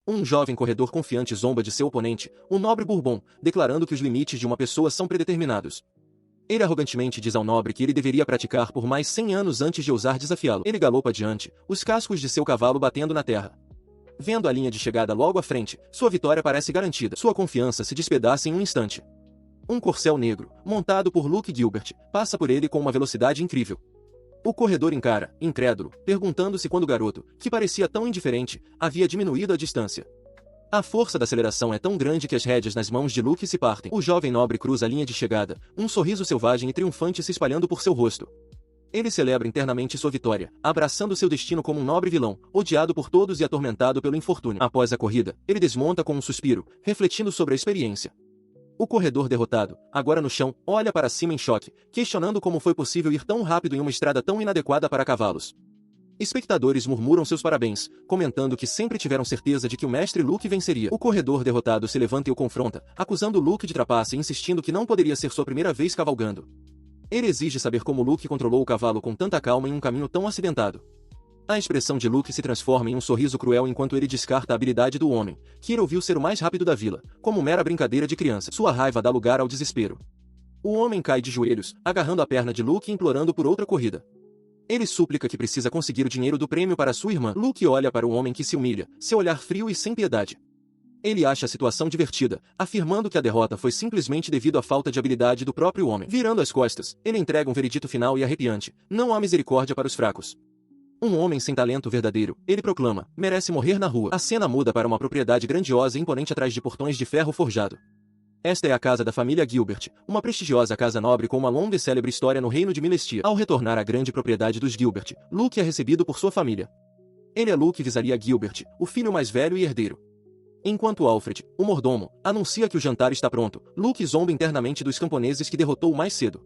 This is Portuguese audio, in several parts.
Um jovem corredor confiante zomba de seu oponente, o nobre Bourbon, declarando que os limites de uma pessoa são predeterminados. Ele arrogantemente diz ao nobre que ele deveria praticar por mais 100 anos antes de ousar desafiá-lo. Ele galopa adiante, os cascos de seu cavalo batendo na terra. Vendo a linha de chegada logo à frente, sua vitória parece garantida. Sua confiança se despedaça em um instante. Um corcel negro, montado por Luke Gilbert, passa por ele com uma velocidade incrível. O corredor encara, incrédulo, perguntando-se quando o garoto, que parecia tão indiferente, havia diminuído a distância. A força da aceleração é tão grande que as rédeas nas mãos de Luke se partem. O jovem nobre cruza a linha de chegada, um sorriso selvagem e triunfante se espalhando por seu rosto. Ele celebra internamente sua vitória, abraçando seu destino como um nobre vilão, odiado por todos e atormentado pelo infortúnio. Após a corrida, ele desmonta com um suspiro, refletindo sobre a experiência. O corredor derrotado, agora no chão, olha para cima em choque, questionando como foi possível ir tão rápido em uma estrada tão inadequada para cavalos. Espectadores murmuram seus parabéns, comentando que sempre tiveram certeza de que o mestre Luke venceria. O corredor derrotado se levanta e o confronta, acusando Luke de trapaça e insistindo que não poderia ser sua primeira vez cavalgando. Ele exige saber como Luke controlou o cavalo com tanta calma em um caminho tão acidentado. A expressão de Luke se transforma em um sorriso cruel enquanto ele descarta a habilidade do homem, que ele ouviu ser o mais rápido da vila, como mera brincadeira de criança. Sua raiva dá lugar ao desespero. O homem cai de joelhos, agarrando a perna de Luke e implorando por outra corrida. Ele súplica que precisa conseguir o dinheiro do prêmio para sua irmã. Luke olha para o homem que se humilha, seu olhar frio e sem piedade. Ele acha a situação divertida, afirmando que a derrota foi simplesmente devido à falta de habilidade do próprio homem. Virando as costas, ele entrega um veredito final e arrepiante: não há misericórdia para os fracos. Um homem sem talento verdadeiro, ele proclama, merece morrer na rua. A cena muda para uma propriedade grandiosa e imponente atrás de portões de ferro forjado. Esta é a casa da família Gilbert, uma prestigiosa casa nobre com uma longa e célebre história no reino de Milestia. Ao retornar à grande propriedade dos Gilbert, Luke é recebido por sua família. Ele é Luke Visaria Gilbert, o filho mais velho e herdeiro. Enquanto Alfred, o mordomo, anuncia que o jantar está pronto, Luke zomba internamente dos camponeses que derrotou mais cedo.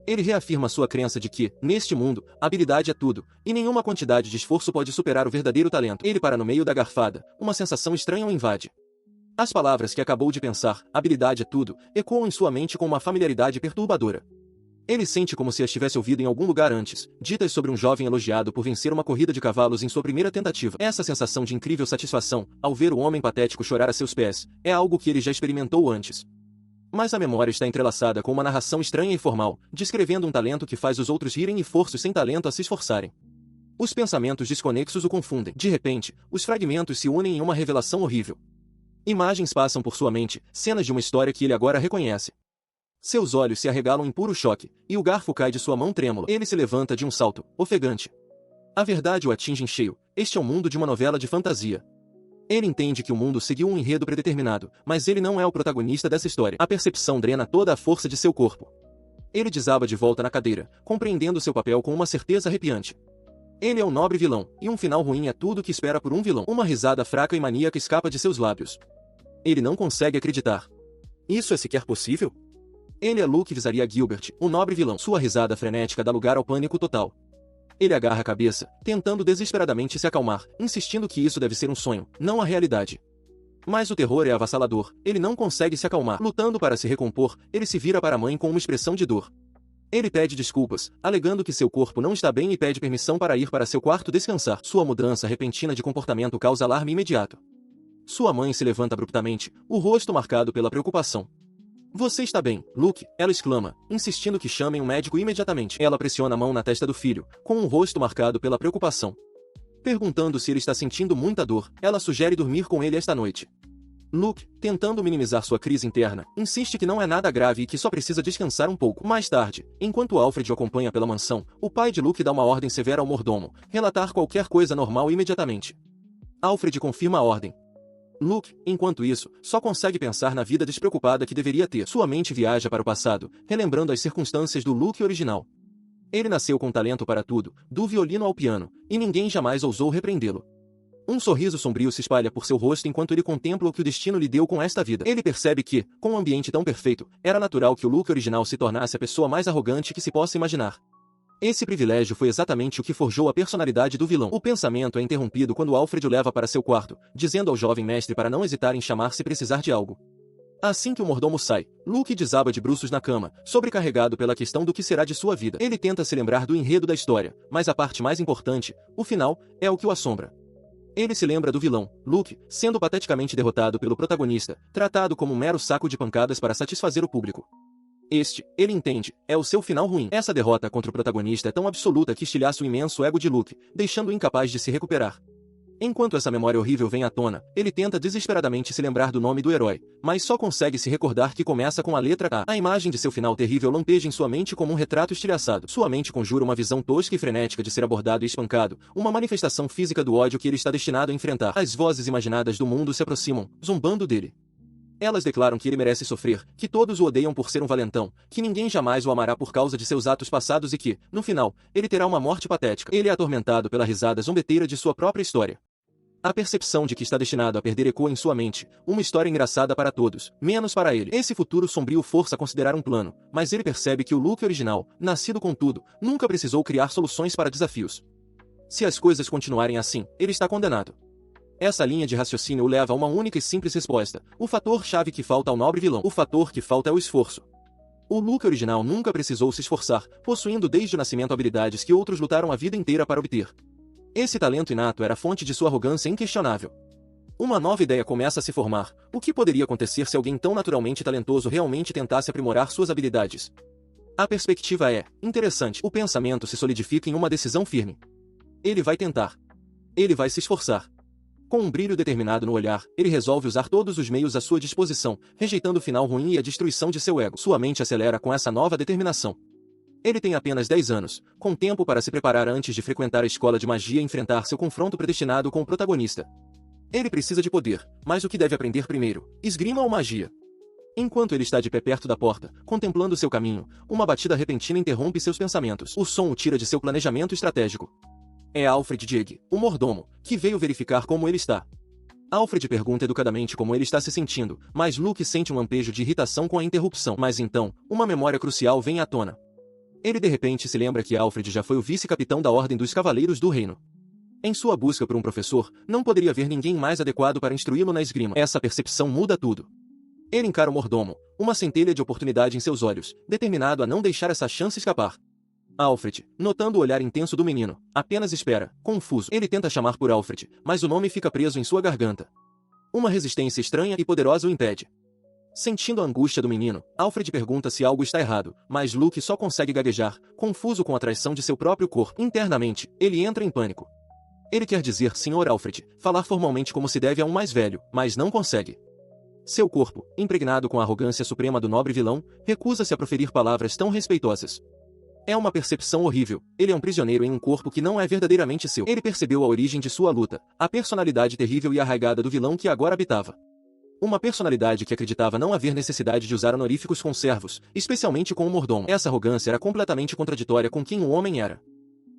Ele reafirma sua crença de que, neste mundo, habilidade é tudo, e nenhuma quantidade de esforço pode superar o verdadeiro talento. Ele para no meio da garfada, uma sensação estranha o invade. As palavras que acabou de pensar, habilidade é tudo, ecoam em sua mente com uma familiaridade perturbadora. Ele sente como se as tivesse ouvido em algum lugar antes, ditas sobre um jovem elogiado por vencer uma corrida de cavalos em sua primeira tentativa. Essa sensação de incrível satisfação, ao ver o homem patético chorar a seus pés, é algo que ele já experimentou antes. Mas a memória está entrelaçada com uma narração estranha e formal, descrevendo um talento que faz os outros rirem e força os sem talento a se esforçarem. Os pensamentos desconexos o confundem. De repente, os fragmentos se unem em uma revelação horrível. Imagens passam por sua mente, cenas de uma história que ele agora reconhece. Seus olhos se arregalam em puro choque, e o garfo cai de sua mão trêmula. Ele se levanta de um salto, ofegante. A verdade o atinge em cheio, este é o mundo de uma novela de fantasia. Ele entende que o mundo seguiu um enredo predeterminado, mas ele não é o protagonista dessa história. A percepção drena toda a força de seu corpo. Ele desaba de volta na cadeira, compreendendo seu papel com uma certeza arrepiante. Ele é um nobre vilão, e um final ruim é tudo o que espera por um vilão. Uma risada fraca e maníaca escapa de seus lábios. Ele não consegue acreditar. Isso é sequer possível? Ele é Luke Visaria Gilbert, o nobre vilão. Sua risada frenética dá lugar ao pânico total. Ele agarra a cabeça, tentando desesperadamente se acalmar, insistindo que isso deve ser um sonho, não a realidade. Mas o terror é avassalador, ele não consegue se acalmar. Lutando para se recompor, ele se vira para a mãe com uma expressão de dor. Ele pede desculpas, alegando que seu corpo não está bem e pede permissão para ir para seu quarto descansar. Sua mudança repentina de comportamento causa alarme imediato. Sua mãe se levanta abruptamente, o rosto marcado pela preocupação. Você está bem, Luke? Ela exclama, insistindo que chamem um médico imediatamente. Ela pressiona a mão na testa do filho, com o rosto marcado pela preocupação. Perguntando se ele está sentindo muita dor, ela sugere dormir com ele esta noite. Luke, tentando minimizar sua crise interna, insiste que não é nada grave e que só precisa descansar um pouco. Mais tarde, enquanto Alfred o acompanha pela mansão, o pai de Luke dá uma ordem severa ao mordomo, relatar qualquer coisa normal imediatamente. Alfred confirma a ordem. Luke, enquanto isso, só consegue pensar na vida despreocupada que deveria ter. Sua mente viaja para o passado, relembrando as circunstâncias do Luke original. Ele nasceu com talento para tudo, do violino ao piano, e ninguém jamais ousou repreendê-lo. Um sorriso sombrio se espalha por seu rosto enquanto ele contempla o que o destino lhe deu com esta vida. Ele percebe que, com um ambiente tão perfeito, era natural que o Luke original se tornasse a pessoa mais arrogante que se possa imaginar. Esse privilégio foi exatamente o que forjou a personalidade do vilão. O pensamento é interrompido quando Alfred o leva para seu quarto, dizendo ao jovem mestre para não hesitar em chamar se precisar de algo. Assim que o mordomo sai, Luke desaba de bruços na cama, sobrecarregado pela questão do que será de sua vida. Ele tenta se lembrar do enredo da história, mas a parte mais importante, o final, é o que o assombra. Ele se lembra do vilão, Luke, sendo pateticamente derrotado pelo protagonista, tratado como um mero saco de pancadas para satisfazer o público. Este, ele entende, é o seu final ruim. Essa derrota contra o protagonista é tão absoluta que estilhaça o imenso ego de Luke, deixando-o incapaz de se recuperar. Enquanto essa memória horrível vem à tona, ele tenta desesperadamente se lembrar do nome do herói, mas só consegue se recordar que começa com a letra A. A imagem de seu final terrível lampeja em sua mente como um retrato estilhaçado. Sua mente conjura uma visão tosca e frenética de ser abordado e espancado, uma manifestação física do ódio que ele está destinado a enfrentar. As vozes imaginadas do mundo se aproximam, zombando dele. Elas declaram que ele merece sofrer, que todos o odeiam por ser um valentão, que ninguém jamais o amará por causa de seus atos passados e que, no final, ele terá uma morte patética. Ele é atormentado pela risada zombeteira de sua própria história. A percepção de que está destinado a perder ecoa em sua mente, uma história engraçada para todos, menos para ele. Esse futuro sombrio força a considerar um plano, mas ele percebe que o Luke original, nascido com tudo, nunca precisou criar soluções para desafios. Se as coisas continuarem assim, ele está condenado. Essa linha de raciocínio o leva a uma única e simples resposta: o fator-chave que falta ao nobre vilão. O fator que falta é o esforço. O Luke original nunca precisou se esforçar, possuindo desde o nascimento habilidades que outros lutaram a vida inteira para obter. Esse talento inato era a fonte de sua arrogância inquestionável. Uma nova ideia começa a se formar: o que poderia acontecer se alguém tão naturalmente talentoso realmente tentasse aprimorar suas habilidades? A perspectiva é interessante. O pensamento se solidifica em uma decisão firme. Ele vai tentar. Ele vai se esforçar. Com um brilho determinado no olhar, ele resolve usar todos os meios à sua disposição, rejeitando o final ruim e a destruição de seu ego. Sua mente acelera com essa nova determinação. Ele tem apenas 10 anos, com tempo para se preparar antes de frequentar a escola de magia e enfrentar seu confronto predestinado com o protagonista. Ele precisa de poder, mas o que deve aprender primeiro? Esgrima ou magia? Enquanto ele está de pé perto da porta, contemplando seu caminho, uma batida repentina interrompe seus pensamentos. O som o tira de seu planejamento estratégico. É Alfred Dieg, o mordomo, que veio verificar como ele está. Alfred pergunta educadamente como ele está se sentindo, mas Luke sente um lampejo de irritação com a interrupção. Mas então, uma memória crucial vem à tona. Ele de repente se lembra que Alfred já foi o vice-capitão da Ordem dos Cavaleiros do Reino. Em sua busca por um professor, não poderia haver ninguém mais adequado para instruí-lo na esgrima. Essa percepção muda tudo. Ele encara o mordomo, uma centelha de oportunidade em seus olhos, determinado a não deixar essa chance escapar. Alfred, notando o olhar intenso do menino, apenas espera, confuso. Ele tenta chamar por Alfred, mas o nome fica preso em sua garganta. Uma resistência estranha e poderosa o impede. Sentindo a angústia do menino, Alfred pergunta se algo está errado, mas Luke só consegue gaguejar, confuso com a traição de seu próprio corpo. Internamente, ele entra em pânico. Ele quer dizer Sr. Alfred, falar formalmente como se deve a um mais velho, mas não consegue. Seu corpo, impregnado com a arrogância suprema do nobre vilão, recusa-se a proferir palavras tão respeitosas. É uma percepção horrível. Ele é um prisioneiro em um corpo que não é verdadeiramente seu. Ele percebeu a origem de sua luta, a personalidade terrível e arraigada do vilão que agora habitava. Uma personalidade que acreditava não haver necessidade de usar honoríficos com servos, especialmente com o mordomo. Essa arrogância era completamente contraditória com quem o homem era.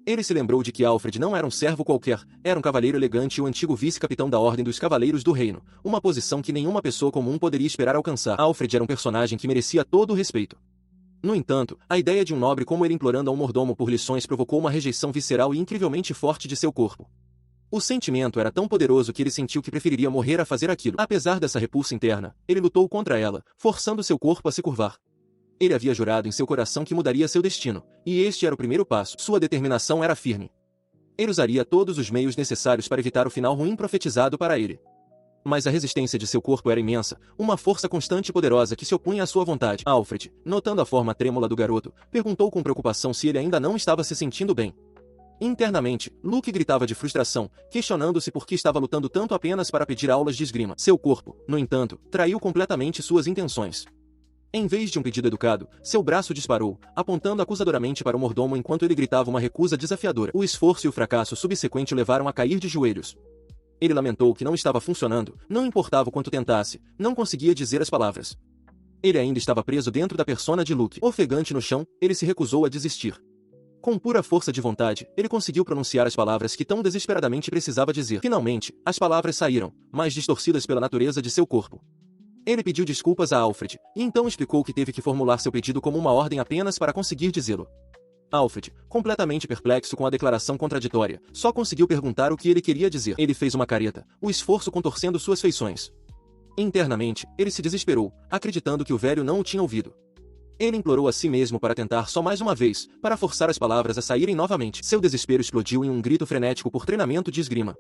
Ele se lembrou de que Alfred não era um servo qualquer, era um cavaleiro elegante e o antigo vice-capitão da Ordem dos Cavaleiros do Reino, uma posição que nenhuma pessoa comum poderia esperar alcançar. Alfred era um personagem que merecia todo o respeito. No entanto, a ideia de um nobre como ele implorando a um mordomo por lições provocou uma rejeição visceral e incrivelmente forte de seu corpo. O sentimento era tão poderoso que ele sentiu que preferiria morrer a fazer aquilo. Apesar dessa repulsa interna, ele lutou contra ela, forçando seu corpo a se curvar. Ele havia jurado em seu coração que mudaria seu destino, e este era o primeiro passo. Sua determinação era firme. Ele usaria todos os meios necessários para evitar o final ruim profetizado para ele. Mas a resistência de seu corpo era imensa, uma força constante e poderosa que se opunha à sua vontade. Alfred, notando a forma trêmula do garoto, perguntou com preocupação se ele ainda não estava se sentindo bem. Internamente, Luke gritava de frustração, questionando-se por que estava lutando tanto apenas para pedir aulas de esgrima. Seu corpo, no entanto, traiu completamente suas intenções. Em vez de um pedido educado, seu braço disparou, apontando acusadoramente para o mordomo enquanto ele gritava uma recusa desafiadora. O esforço e o fracasso subsequente o levaram a cair de joelhos. Ele lamentou que não estava funcionando, não importava o quanto tentasse, não conseguia dizer as palavras. Ele ainda estava preso dentro da persona de Luke. Ofegante no chão, ele se recusou a desistir. Com pura força de vontade, ele conseguiu pronunciar as palavras que tão desesperadamente precisava dizer. Finalmente, as palavras saíram, mas distorcidas pela natureza de seu corpo. Ele pediu desculpas a Alfred, e então explicou que teve que formular seu pedido como uma ordem apenas para conseguir dizê-lo. Alfred, completamente perplexo com a declaração contraditória, só conseguiu perguntar o que ele queria dizer. Ele fez uma careta, o esforço contorcendo suas feições. Internamente, ele se desesperou, acreditando que o velho não o tinha ouvido. Ele implorou a si mesmo para tentar só mais uma vez, para forçar as palavras a saírem novamente. Seu desespero explodiu em um grito frenético por treinamento de esgrima.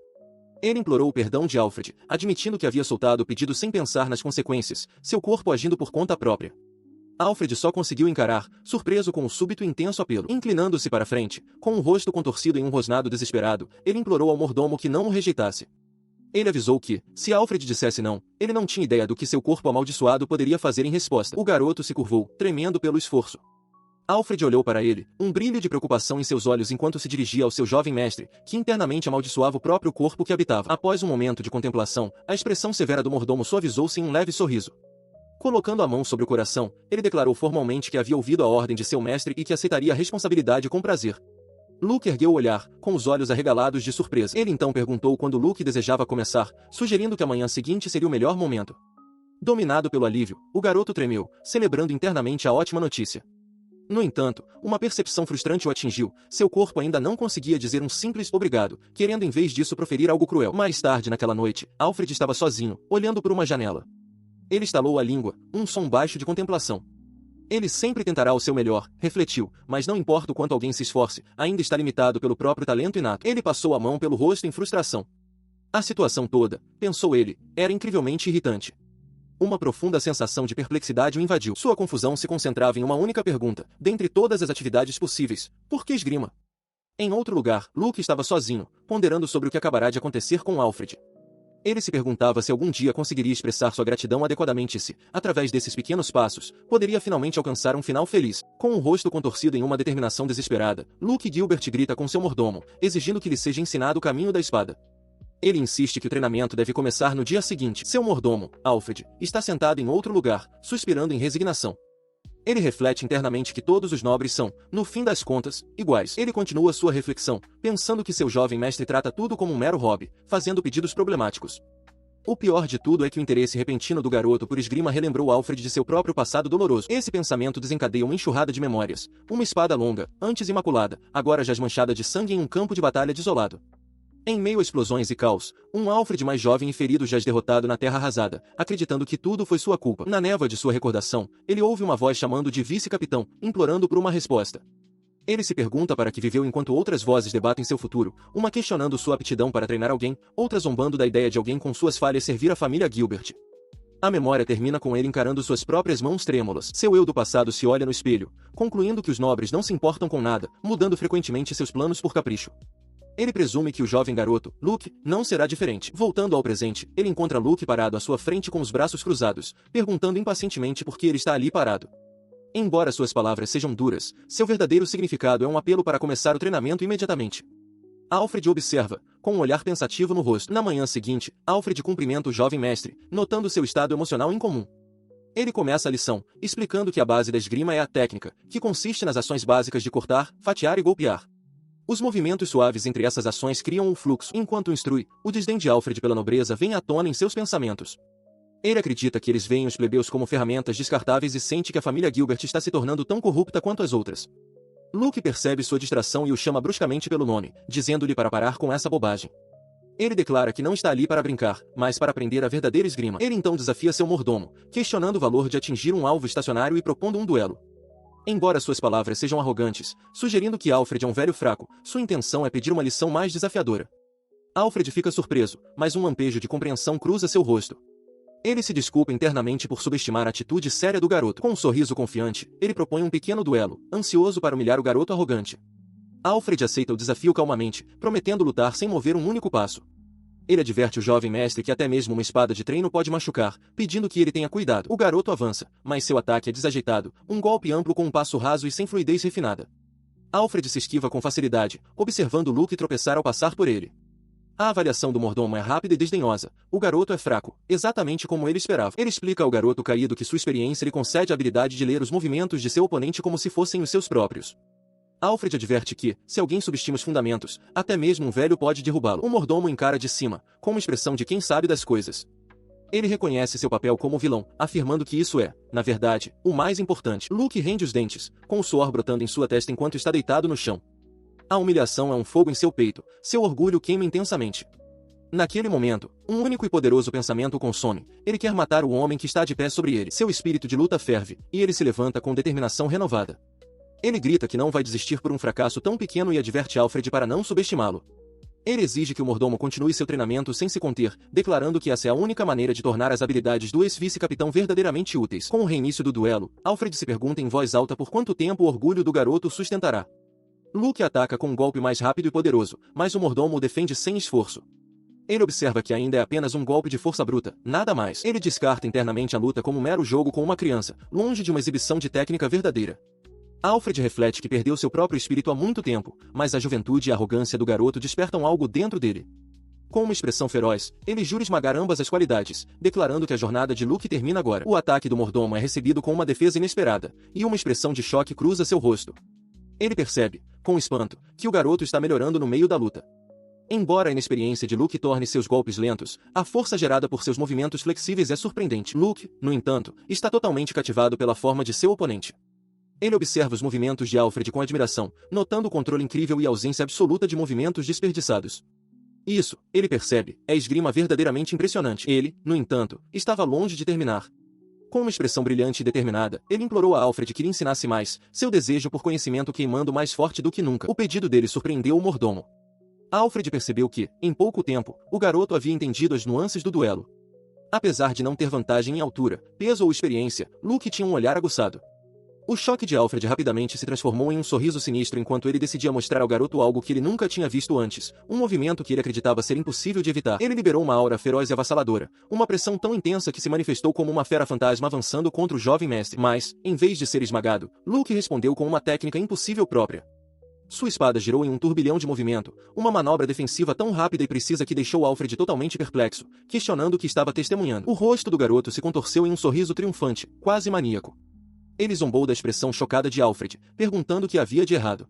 Ele implorou o perdão de Alfred, admitindo que havia soltado o pedido sem pensar nas consequências, seu corpo agindo por conta própria. Alfred só conseguiu encarar, surpreso com o súbito e intenso apelo. Inclinando-se para frente, com o rosto contorcido em um rosnado desesperado, ele implorou ao mordomo que não o rejeitasse. Ele avisou que, se Alfred dissesse não, ele não tinha ideia do que seu corpo amaldiçoado poderia fazer em resposta. O garoto se curvou, tremendo pelo esforço. Alfred olhou para ele, um brilho de preocupação em seus olhos enquanto se dirigia ao seu jovem mestre, que internamente amaldiçoava o próprio corpo que habitava. Após um momento de contemplação, a expressão severa do mordomo suavizou-se em um leve sorriso. Colocando a mão sobre o coração, ele declarou formalmente que havia ouvido a ordem de seu mestre e que aceitaria a responsabilidade com prazer. Luke ergueu o olhar, com os olhos arregalados de surpresa. Ele então perguntou quando Luke desejava começar, sugerindo que a manhã seguinte seria o melhor momento. Dominado pelo alívio, o garoto tremeu, celebrando internamente a ótima notícia. No entanto, uma percepção frustrante o atingiu, seu corpo ainda não conseguia dizer um simples obrigado, querendo em vez disso proferir algo cruel. Mais tarde naquela noite, Alfred estava sozinho, olhando por uma janela. Ele estalou a língua, um som baixo de contemplação. Ele sempre tentará o seu melhor, refletiu, mas não importa o quanto alguém se esforce, ainda está limitado pelo próprio talento inato. Ele passou a mão pelo rosto em frustração. A situação toda, pensou ele, era incrivelmente irritante. Uma profunda sensação de perplexidade o invadiu. Sua confusão se concentrava em uma única pergunta, dentre todas as atividades possíveis: por que esgrima? Em outro lugar, Luke estava sozinho, ponderando sobre o que acabará de acontecer com Alfred. Ele se perguntava se algum dia conseguiria expressar sua gratidão adequadamente e se, através desses pequenos passos, poderia finalmente alcançar um final feliz. Com o rosto contorcido em uma determinação desesperada, Luke Gilbert grita com seu mordomo, exigindo que lhe seja ensinado o caminho da espada. Ele insiste que o treinamento deve começar no dia seguinte. Seu mordomo, Alfred, está sentado em outro lugar, suspirando em resignação. Ele reflete internamente que todos os nobres são, no fim das contas, iguais. Ele continua sua reflexão, pensando que seu jovem mestre trata tudo como um mero hobby, fazendo pedidos problemáticos. O pior de tudo é que o interesse repentino do garoto por esgrima relembrou Alfred de seu próprio passado doloroso. Esse pensamento desencadeia uma enxurrada de memórias. Uma espada longa, antes imaculada, agora jaz manchada de sangue em um campo de batalha desolado. Em meio a explosões e caos, um Alfred mais jovem e ferido jaz derrotado na terra arrasada, acreditando que tudo foi sua culpa. Na névoa de sua recordação, ele ouve uma voz chamando de vice-capitão, implorando por uma resposta. Ele se pergunta para que viveu enquanto outras vozes debatem seu futuro, uma questionando sua aptidão para treinar alguém, outra zombando da ideia de alguém com suas falhas servir a família Gilbert. A memória termina com ele encarando suas próprias mãos trêmulas. Seu eu do passado se olha no espelho, concluindo que os nobres não se importam com nada, mudando frequentemente seus planos por capricho. Ele presume que o jovem garoto, Luke, não será diferente. Voltando ao presente, ele encontra Luke parado à sua frente com os braços cruzados, perguntando impacientemente por que ele está ali parado. Embora suas palavras sejam duras, seu verdadeiro significado é um apelo para começar o treinamento imediatamente. Alfred observa, com um olhar pensativo no rosto. Na manhã seguinte, Alfred cumprimenta o jovem mestre, notando seu estado emocional incomum. Ele começa a lição, explicando que a base da esgrima é a técnica, que consiste nas ações básicas de cortar, fatiar e golpear. Os movimentos suaves entre essas ações criam um fluxo. Enquanto instrui, o desdém de Alfred pela nobreza vem à tona em seus pensamentos. Ele acredita que eles veem os plebeus como ferramentas descartáveis e sente que a família Gilbert está se tornando tão corrupta quanto as outras. Luke percebe sua distração e o chama bruscamente pelo nome, dizendo-lhe para parar com essa bobagem. Ele declara que não está ali para brincar, mas para aprender a verdadeira esgrima. Ele então desafia seu mordomo, questionando o valor de atingir um alvo estacionário e propondo um duelo. Embora suas palavras sejam arrogantes, sugerindo que Alfred é um velho fraco, sua intenção é pedir uma lição mais desafiadora. Alfred fica surpreso, mas um lampejo de compreensão cruza seu rosto. Ele se desculpa internamente por subestimar a atitude séria do garoto. Com um sorriso confiante, ele propõe um pequeno duelo, ansioso para humilhar o garoto arrogante. Alfred aceita o desafio calmamente, prometendo lutar sem mover um único passo. Ele adverte o jovem mestre que até mesmo uma espada de treino pode machucar, pedindo que ele tenha cuidado. O garoto avança, mas seu ataque é desajeitado, um golpe amplo com um passo raso e sem fluidez refinada. Alfred se esquiva com facilidade, observando Luke tropeçar ao passar por ele. A avaliação do mordomo é rápida e desdenhosa. O garoto é fraco, exatamente como ele esperava. Ele explica ao garoto caído que sua experiência lhe concede a habilidade de ler os movimentos de seu oponente como se fossem os seus próprios. Alfred adverte que, se alguém subestima os fundamentos, até mesmo um velho pode derrubá-lo. O mordomo encara de cima, com uma expressão de quem sabe das coisas. Ele reconhece seu papel como vilão, afirmando que isso é, na verdade, o mais importante. Luke rende os dentes, com o suor brotando em sua testa enquanto está deitado no chão. A humilhação é um fogo em seu peito, seu orgulho queima intensamente. Naquele momento, um único e poderoso pensamento o consome. Ele quer matar o homem que está de pé sobre ele. Seu espírito de luta ferve, e ele se levanta com determinação renovada. Ele grita que não vai desistir por um fracasso tão pequeno e adverte Alfred para não subestimá-lo. Ele exige que o mordomo continue seu treinamento sem se conter, declarando que essa é a única maneira de tornar as habilidades do ex-vice-capitão verdadeiramente úteis. Com o reinício do duelo, Alfred se pergunta em voz alta por quanto tempo o orgulho do garoto sustentará. Luke ataca com um golpe mais rápido e poderoso, mas o mordomo o defende sem esforço. Ele observa que ainda é apenas um golpe de força bruta, nada mais. Ele descarta internamente a luta como um mero jogo com uma criança, longe de uma exibição de técnica verdadeira. Alfred reflete que perdeu seu próprio espírito há muito tempo, mas a juventude e a arrogância do garoto despertam algo dentro dele. Com uma expressão feroz, ele jura esmagar ambas as qualidades, declarando que a jornada de Luke termina agora. O ataque do mordomo é recebido com uma defesa inesperada, e uma expressão de choque cruza seu rosto. Ele percebe, com espanto, que o garoto está melhorando no meio da luta. Embora a inexperiência de Luke torne seus golpes lentos, a força gerada por seus movimentos flexíveis é surpreendente. Luke, no entanto, está totalmente cativado pela forma de seu oponente. Ele observa os movimentos de Alfred com admiração, notando o controle incrível e a ausência absoluta de movimentos desperdiçados. Isso, ele percebe, é esgrima verdadeiramente impressionante. Ele, no entanto, estava longe de terminar. Com uma expressão brilhante e determinada, ele implorou a Alfred que lhe ensinasse mais, seu desejo por conhecimento queimando mais forte do que nunca. O pedido dele surpreendeu o mordomo. Alfred percebeu que, em pouco tempo, o garoto havia entendido as nuances do duelo. Apesar de não ter vantagem em altura, peso ou experiência, Luke tinha um olhar aguçado. O choque de Alfred rapidamente se transformou em um sorriso sinistro enquanto ele decidia mostrar ao garoto algo que ele nunca tinha visto antes, um movimento que ele acreditava ser impossível de evitar. Ele liberou uma aura feroz e avassaladora, uma pressão tão intensa que se manifestou como uma fera fantasma avançando contra o jovem mestre. Mas, em vez de ser esmagado, Luke respondeu com uma técnica impossível própria. Sua espada girou em um turbilhão de movimento, uma manobra defensiva tão rápida e precisa que deixou Alfred totalmente perplexo, questionando o que estava testemunhando. O rosto do garoto se contorceu em um sorriso triunfante, quase maníaco. Ele zombou da expressão chocada de Alfred, perguntando o que havia de errado.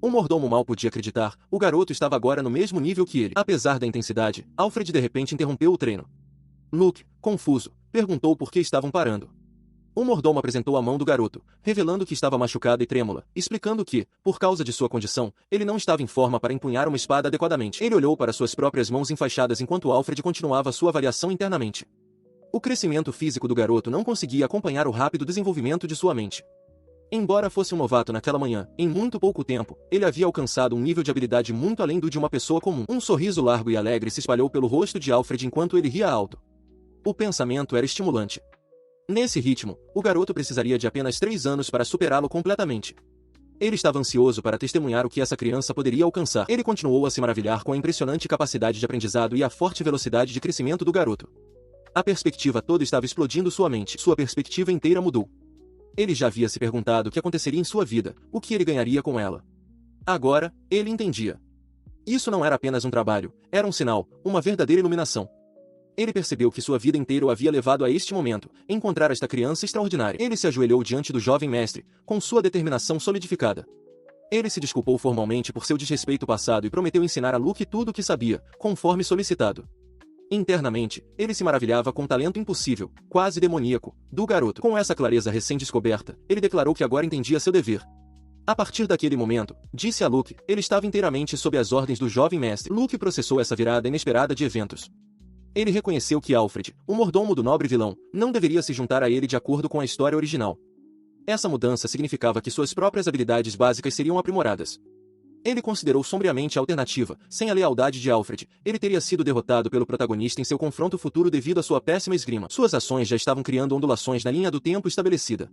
O mordomo mal podia acreditar, o garoto estava agora no mesmo nível que ele. Apesar da intensidade, Alfred de repente interrompeu o treino. Luke, confuso, perguntou por que estavam parando. O mordomo apresentou a mão do garoto, revelando que estava machucada e trêmula, explicando que, por causa de sua condição, ele não estava em forma para empunhar uma espada adequadamente. Ele olhou para suas próprias mãos enfaixadas enquanto Alfred continuava sua avaliação internamente. O crescimento físico do garoto não conseguia acompanhar o rápido desenvolvimento de sua mente. Embora fosse um novato naquela manhã, em muito pouco tempo, ele havia alcançado um nível de habilidade muito além do de uma pessoa comum. Um sorriso largo e alegre se espalhou pelo rosto de Alfred enquanto ele ria alto. O pensamento era estimulante. Nesse ritmo, o garoto precisaria de apenas 3 anos para superá-lo completamente. Ele estava ansioso para testemunhar o que essa criança poderia alcançar. Ele continuou a se maravilhar com a impressionante capacidade de aprendizado e a forte velocidade de crescimento do garoto. A perspectiva toda estava explodindo sua mente. Sua perspectiva inteira mudou. Ele já havia se perguntado o que aconteceria em sua vida, o que ele ganharia com ela. Agora, ele entendia. Isso não era apenas um trabalho, era um sinal, uma verdadeira iluminação. Ele percebeu que sua vida inteira o havia levado a este momento, encontrar esta criança extraordinária. Ele se ajoelhou diante do jovem mestre, com sua determinação solidificada. Ele se desculpou formalmente por seu desrespeito passado e prometeu ensinar a Luke tudo o que sabia, conforme solicitado. Internamente, ele se maravilhava com o talento impossível, quase demoníaco, do garoto. Com essa clareza recém-descoberta, ele declarou que agora entendia seu dever. A partir daquele momento, disse a Luke, ele estava inteiramente sob as ordens do jovem mestre. Luke processou essa virada inesperada de eventos. Ele reconheceu que Alfred, o mordomo do nobre vilão, não deveria se juntar a ele de acordo com a história original. Essa mudança significava que suas próprias habilidades básicas seriam aprimoradas. Ele considerou sombriamente a alternativa. Sem a lealdade de Alfred, ele teria sido derrotado pelo protagonista em seu confronto futuro devido à sua péssima esgrima. Suas ações já estavam criando ondulações na linha do tempo estabelecida.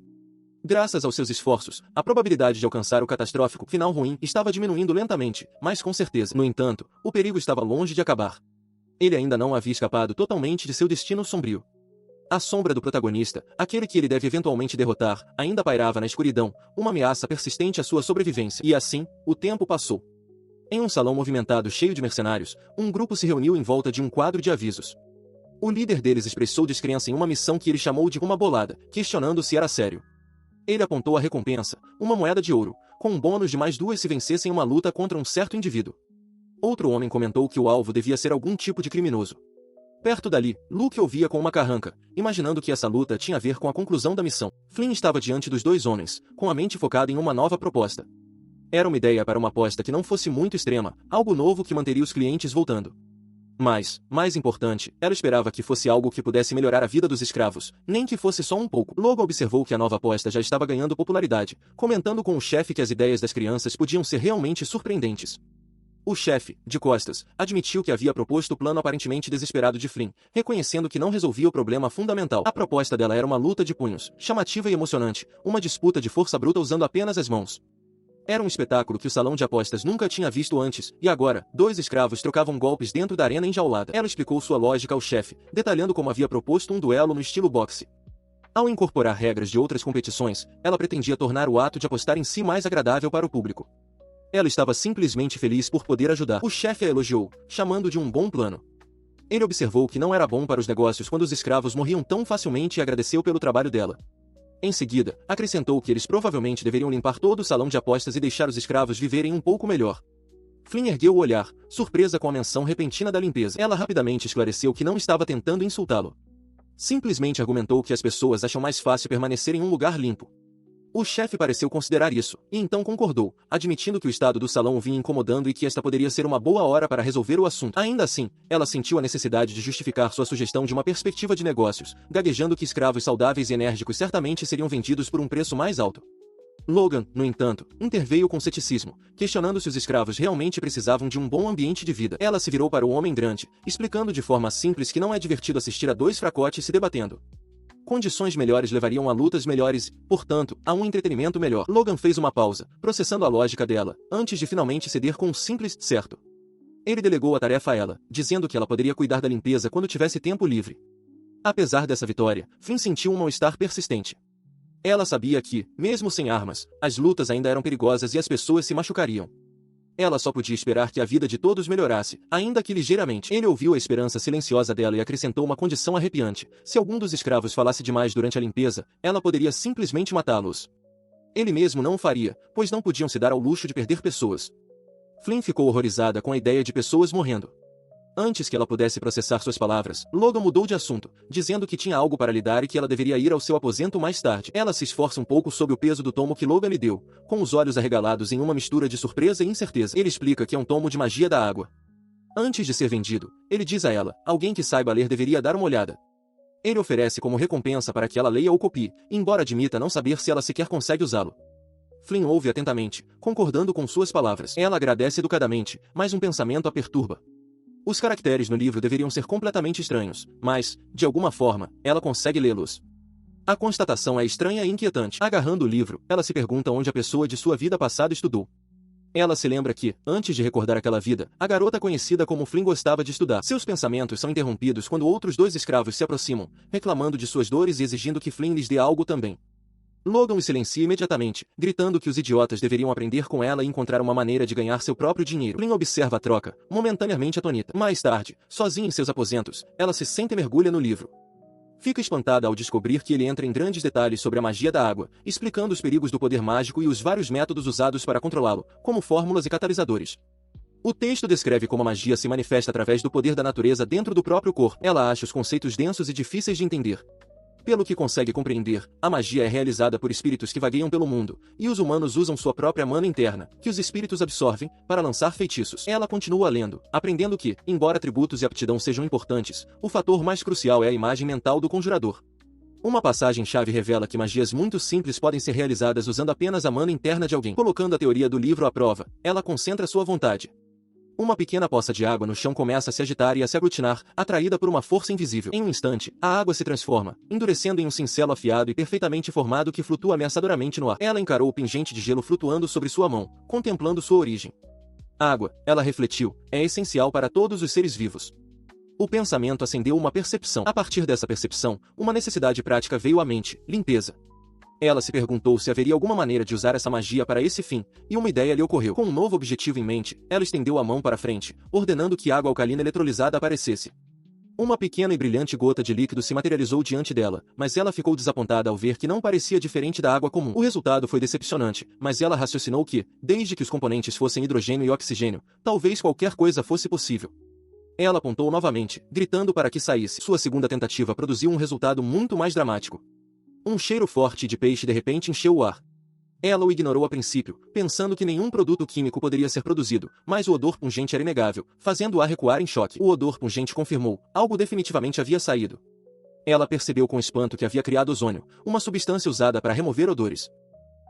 Graças aos seus esforços, a probabilidade de alcançar o catastrófico final ruim estava diminuindo lentamente, mas com certeza. No entanto, o perigo estava longe de acabar. Ele ainda não havia escapado totalmente de seu destino sombrio. A sombra do protagonista, aquele que ele deve eventualmente derrotar, ainda pairava na escuridão, uma ameaça persistente à sua sobrevivência. E assim, o tempo passou. Em um salão movimentado cheio de mercenários, um grupo se reuniu em volta de um quadro de avisos. O líder deles expressou descrença em uma missão que ele chamou de uma bolada, questionando se era sério. Ele apontou a recompensa, uma moeda de ouro, com um bônus de mais 2 se vencessem uma luta contra um certo indivíduo. Outro homem comentou que o alvo devia ser algum tipo de criminoso. Perto dali, Luke ouvia com uma carranca, imaginando que essa luta tinha a ver com a conclusão da missão. Flynn estava diante dos 2 homens, com a mente focada em uma nova proposta. Era uma ideia para uma aposta que não fosse muito extrema, algo novo que manteria os clientes voltando. Mas, mais importante, ela esperava que fosse algo que pudesse melhorar a vida dos escravos, nem que fosse só um pouco. Logo observou que a nova aposta já estava ganhando popularidade, comentando com o chefe que as ideias das crianças podiam ser realmente surpreendentes. O chefe, de costas, admitiu que havia proposto o plano aparentemente desesperado de Flynn, reconhecendo que não resolvia o problema fundamental. A proposta dela era uma luta de punhos, chamativa e emocionante, uma disputa de força bruta usando apenas as mãos. Era um espetáculo que o salão de apostas nunca tinha visto antes, e agora, 2 escravos trocavam golpes dentro da arena enjaulada. Ela explicou sua lógica ao chefe, detalhando como havia proposto um duelo no estilo boxe. Ao incorporar regras de outras competições, ela pretendia tornar o ato de apostar em si mais agradável para o público. Ela estava simplesmente feliz por poder ajudar. O chefe a elogiou, chamando de um bom plano. Ele observou que não era bom para os negócios quando os escravos morriam tão facilmente e agradeceu pelo trabalho dela. Em seguida, acrescentou que eles provavelmente deveriam limpar todo o salão de apostas e deixar os escravos viverem um pouco melhor. Flynn ergueu o olhar, surpresa com a menção repentina da limpeza. Ela rapidamente esclareceu que não estava tentando insultá-lo. Simplesmente argumentou que as pessoas acham mais fácil permanecer em um lugar limpo. O chefe pareceu considerar isso, e então concordou, admitindo que o estado do salão o vinha incomodando e que esta poderia ser uma boa hora para resolver o assunto. Ainda assim, ela sentiu a necessidade de justificar sua sugestão de uma perspectiva de negócios, gaguejando que escravos saudáveis e enérgicos certamente seriam vendidos por um preço mais alto. Logan, no entanto, interveio com ceticismo, questionando se os escravos realmente precisavam de um bom ambiente de vida. Ela se virou para o homem grande, explicando de forma simples que não é divertido assistir a 2 fracotes se debatendo. Condições melhores levariam a lutas melhores, portanto, a um entretenimento melhor. Logan fez uma pausa, processando a lógica dela, antes de finalmente ceder com um simples certo. Ele delegou a tarefa a ela, dizendo que ela poderia cuidar da limpeza quando tivesse tempo livre. Apesar dessa vitória, Flynn sentiu um mal-estar persistente. Ela sabia que, mesmo sem armas, as lutas ainda eram perigosas e as pessoas se machucariam. Ela só podia esperar que a vida de todos melhorasse, ainda que ligeiramente. Ele ouviu a esperança silenciosa dela e acrescentou uma condição arrepiante. Se algum dos escravos falasse demais durante a limpeza, ela poderia simplesmente matá-los. Ele mesmo não o faria, pois não podiam se dar ao luxo de perder pessoas. Flynn ficou horrorizada com a ideia de pessoas morrendo. Antes que ela pudesse processar suas palavras, Logan mudou de assunto, dizendo que tinha algo para lhe dar e que ela deveria ir ao seu aposento mais tarde. Ela se esforça um pouco sob o peso do tomo que Logan lhe deu, com os olhos arregalados em uma mistura de surpresa e incerteza. Ele explica que é um tomo de magia da água. Antes de ser vendido, ele diz a ela, alguém que saiba ler deveria dar uma olhada. Ele oferece como recompensa para que ela leia ou copie, embora admita não saber se ela sequer consegue usá-lo. Flynn ouve atentamente, concordando com suas palavras. Ela agradece educadamente, mas um pensamento a perturba. Os caracteres no livro deveriam ser completamente estranhos, mas, de alguma forma, ela consegue lê-los. A constatação é estranha e inquietante. Agarrando o livro, ela se pergunta onde a pessoa de sua vida passada estudou. Ela se lembra que, antes de recordar aquela vida, a garota conhecida como Flynn gostava de estudar. Seus pensamentos são interrompidos quando outros 2 escravos se aproximam, reclamando de suas dores e exigindo que Flynn lhes dê algo também. Logan o silencia imediatamente, gritando que os idiotas deveriam aprender com ela e encontrar uma maneira de ganhar seu próprio dinheiro. Flynn observa a troca, momentaneamente atônita. Mais tarde, sozinha em seus aposentos, ela se sente e mergulha no livro. Fica espantada ao descobrir que ele entra em grandes detalhes sobre a magia da água, explicando os perigos do poder mágico e os vários métodos usados para controlá-lo, como fórmulas e catalisadores. O texto descreve como a magia se manifesta através do poder da natureza dentro do próprio corpo. Ela acha os conceitos densos e difíceis de entender. Pelo que consegue compreender, a magia é realizada por espíritos que vagueiam pelo mundo, e os humanos usam sua própria mana interna, que os espíritos absorvem, para lançar feitiços. Ela continua lendo, aprendendo que, embora atributos e aptidão sejam importantes, o fator mais crucial é a imagem mental do conjurador. Uma passagem-chave revela que magias muito simples podem ser realizadas usando apenas a mana interna de alguém. Colocando a teoria do livro à prova, ela concentra sua vontade. Uma pequena poça de água no chão começa a se agitar e a se aglutinar, atraída por uma força invisível. Em um instante, a água se transforma, endurecendo em um cincelo afiado e perfeitamente formado que flutua ameaçadoramente no ar. Ela encarou o pingente de gelo flutuando sobre sua mão, contemplando sua origem. Água, ela refletiu, é essencial para todos os seres vivos. O pensamento acendeu uma percepção. A partir dessa percepção, uma necessidade prática veio à mente: limpeza. Ela se perguntou se haveria alguma maneira de usar essa magia para esse fim, e uma ideia lhe ocorreu. Com um novo objetivo em mente, ela estendeu a mão para frente, ordenando que água alcalina eletrolizada aparecesse. Uma pequena e brilhante gota de líquido se materializou diante dela, mas ela ficou desapontada ao ver que não parecia diferente da água comum. O resultado foi decepcionante, mas ela raciocinou que, desde que os componentes fossem hidrogênio e oxigênio, talvez qualquer coisa fosse possível. Ela apontou novamente, gritando para que saísse. Sua segunda tentativa produziu um resultado muito mais dramático. Um cheiro forte de peixe de repente encheu o ar. Ela o ignorou a princípio, pensando que nenhum produto químico poderia ser produzido, mas o odor pungente era inegável, fazendo-a recuar em choque. O odor pungente confirmou, algo definitivamente havia saído. Ela percebeu com espanto que havia criado ozônio, uma substância usada para remover odores.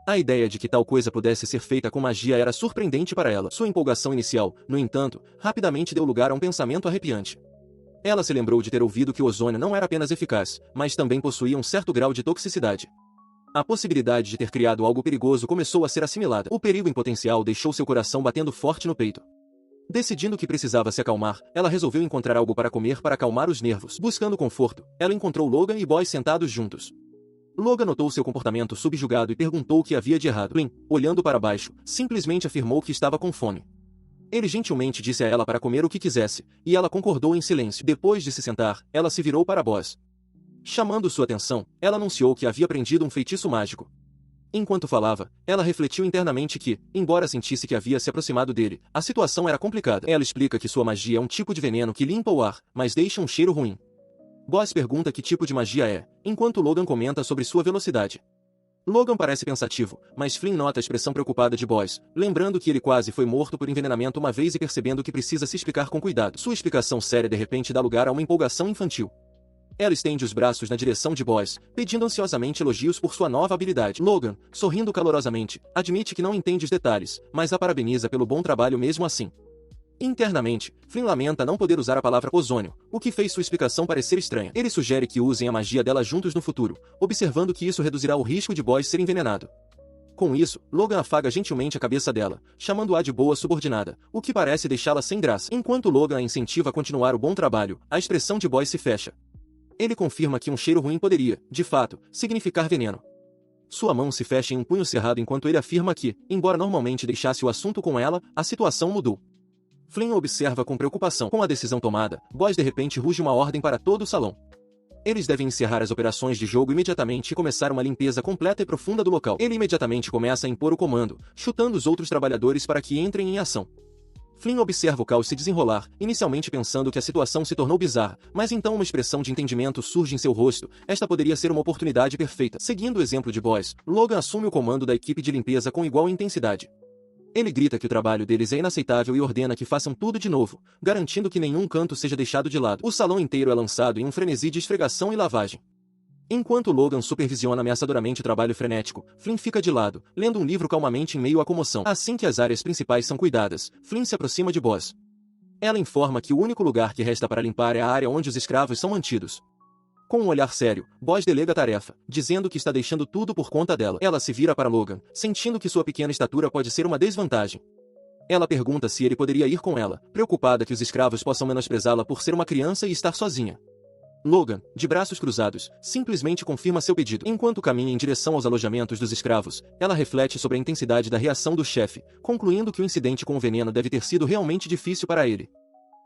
A ideia de que tal coisa pudesse ser feita com magia era surpreendente para ela. Sua empolgação inicial, no entanto, rapidamente deu lugar a um pensamento arrepiante. Ela se lembrou de ter ouvido que o ozônio não era apenas eficaz, mas também possuía um certo grau de toxicidade. A possibilidade de ter criado algo perigoso começou a ser assimilada. O perigo em potencial deixou seu coração batendo forte no peito. Decidindo que precisava se acalmar, ela resolveu encontrar algo para comer para acalmar os nervos. Buscando conforto, ela encontrou Logan e Boyce sentados juntos. Logan notou seu comportamento subjugado e perguntou o que havia de errado. Flynn, olhando para baixo, simplesmente afirmou que estava com fome. Ele gentilmente disse a ela para comer o que quisesse, e ela concordou em silêncio. Depois de se sentar, ela se virou para Boyce. Chamando sua atenção, ela anunciou que havia aprendido um feitiço mágico. Enquanto falava, ela refletiu internamente que, embora sentisse que havia se aproximado dele, a situação era complicada. Ela explica que sua magia é um tipo de veneno que limpa o ar, mas deixa um cheiro ruim. Boyce pergunta que tipo de magia é, enquanto Logan comenta sobre sua velocidade. Logan parece pensativo, mas Flynn nota a expressão preocupada de Boyce, lembrando que ele quase foi morto por envenenamento uma vez e percebendo que precisa se explicar com cuidado. Sua explicação séria de repente dá lugar a uma empolgação infantil. Ela estende os braços na direção de Boyce, pedindo ansiosamente elogios por sua nova habilidade. Logan, sorrindo calorosamente, admite que não entende os detalhes, mas a parabeniza pelo bom trabalho mesmo assim. Internamente, Flynn lamenta não poder usar a palavra ozônio, o que fez sua explicação parecer estranha. Ele sugere que usem a magia dela juntos no futuro, observando que isso reduzirá o risco de Boyce ser envenenado. Com isso, Logan afaga gentilmente a cabeça dela, chamando-a de boa subordinada, o que parece deixá-la sem graça. Enquanto Logan a incentiva a continuar o bom trabalho, a expressão de Boyce se fecha. Ele confirma que um cheiro ruim poderia, de fato, significar veneno. Sua mão se fecha em um punho cerrado enquanto ele afirma que, embora normalmente deixasse o assunto com ela, a situação mudou. Flynn observa com preocupação. Com a decisão tomada, Boyce de repente ruge uma ordem para todo o salão. Eles devem encerrar as operações de jogo imediatamente e começar uma limpeza completa e profunda do local. Ele imediatamente começa a impor o comando, chutando os outros trabalhadores para que entrem em ação. Flynn observa o caos se desenrolar, inicialmente pensando que a situação se tornou bizarra, mas então uma expressão de entendimento surge em seu rosto. Esta poderia ser uma oportunidade perfeita. Seguindo o exemplo de Boyce, Logan assume o comando da equipe de limpeza com igual intensidade. Ele grita que o trabalho deles é inaceitável e ordena que façam tudo de novo, garantindo que nenhum canto seja deixado de lado. O salão inteiro é lançado em um frenesi de esfregação e lavagem. Enquanto Logan supervisiona ameaçadoramente o trabalho frenético, Flynn fica de lado, lendo um livro calmamente em meio à comoção. Assim que as áreas principais são cuidadas, Flynn se aproxima de Boyce. Ela informa que o único lugar que resta para limpar é a área onde os escravos são mantidos. Com um olhar sério, Boyce delega a tarefa, dizendo que está deixando tudo por conta dela. Ela se vira para Logan, sentindo que sua pequena estatura pode ser uma desvantagem. Ela pergunta se ele poderia ir com ela, preocupada que os escravos possam menosprezá-la por ser uma criança e estar sozinha. Logan, de braços cruzados, simplesmente confirma seu pedido. Enquanto caminha em direção aos alojamentos dos escravos, ela reflete sobre a intensidade da reação do chefe, concluindo que o incidente com o veneno deve ter sido realmente difícil para ele.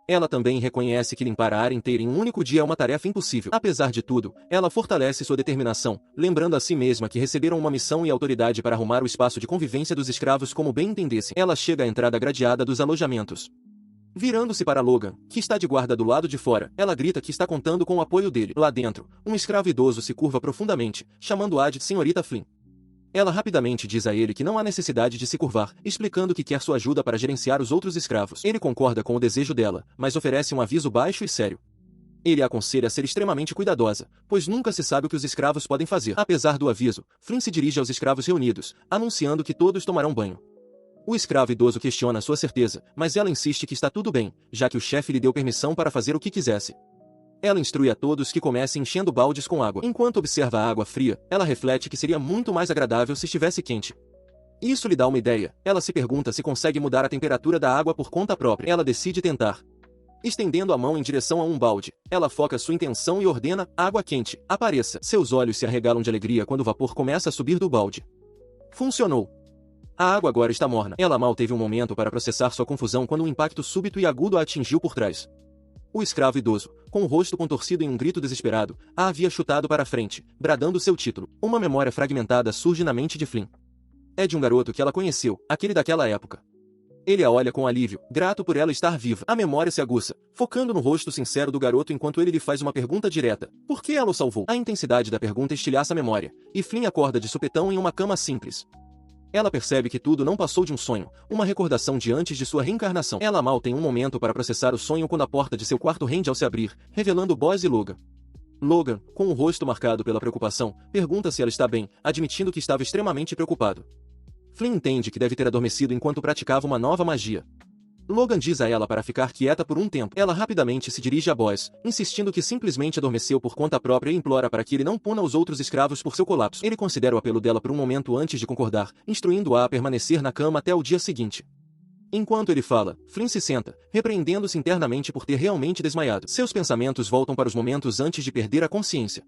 Ela também reconhece que limpar a área inteira em um único dia é uma tarefa impossível. Apesar de tudo, ela fortalece sua determinação, lembrando a si mesma que receberam uma missão e autoridade para arrumar o espaço de convivência dos escravos como bem entendessem. Ela chega à entrada gradeada dos alojamentos. Virando-se para Logan, que está de guarda do lado de fora, ela grita que está contando com o apoio dele. Lá dentro, um escravo idoso se curva profundamente, chamando-a de Senhorita Flynn. Ela rapidamente diz a ele que não há necessidade de se curvar, explicando que quer sua ajuda para gerenciar os outros escravos. Ele concorda com o desejo dela, mas oferece um aviso baixo e sério. Ele a aconselha a ser extremamente cuidadosa, pois nunca se sabe o que os escravos podem fazer. Apesar do aviso, Flynn se dirige aos escravos reunidos, anunciando que todos tomarão banho. O escravo idoso questiona sua certeza, mas ela insiste que está tudo bem, já que o chefe lhe deu permissão para fazer o que quisesse. Ela instrui a todos que comecem enchendo baldes com água. Enquanto observa a água fria, ela reflete que seria muito mais agradável se estivesse quente. Isso lhe dá uma ideia. Ela se pergunta se consegue mudar a temperatura da água por conta própria. Ela decide tentar. Estendendo a mão em direção a um balde, ela foca sua intenção e ordena: água quente, apareça. Seus olhos se arregalam de alegria quando o vapor começa a subir do balde. Funcionou. A água agora está morna. Ela mal teve um momento para processar sua confusão quando um impacto súbito e agudo a atingiu por trás. O escravo idoso, com o rosto contorcido em um grito desesperado, a havia chutado para a frente, bradando seu título. Uma memória fragmentada surge na mente de Flynn. É de um garoto que ela conheceu, aquele daquela época. Ele a olha com alívio, grato por ela estar viva. A memória se aguça, focando no rosto sincero do garoto enquanto ele lhe faz uma pergunta direta. Por que ela o salvou? A intensidade da pergunta estilhaça a memória, e Flynn acorda de supetão em uma cama simples. Ela percebe que tudo não passou de um sonho, uma recordação de antes de sua reencarnação. Ela mal tem um momento para processar o sonho quando a porta de seu quarto rende ao se abrir, revelando Boyce e Logan. Logan, com o rosto marcado pela preocupação, pergunta se ela está bem, admitindo que estava extremamente preocupado. Flynn entende que deve ter adormecido enquanto praticava uma nova magia. Logan diz a ela para ficar quieta por um tempo. Ela rapidamente se dirige a Boyce, insistindo que simplesmente adormeceu por conta própria e implora para que ele não puna os outros escravos por seu colapso. Ele considera o apelo dela por um momento antes de concordar, instruindo-a a permanecer na cama até o dia seguinte. Enquanto ele fala, Flynn se senta, repreendendo-se internamente por ter realmente desmaiado. Seus pensamentos voltam para os momentos antes de perder a consciência.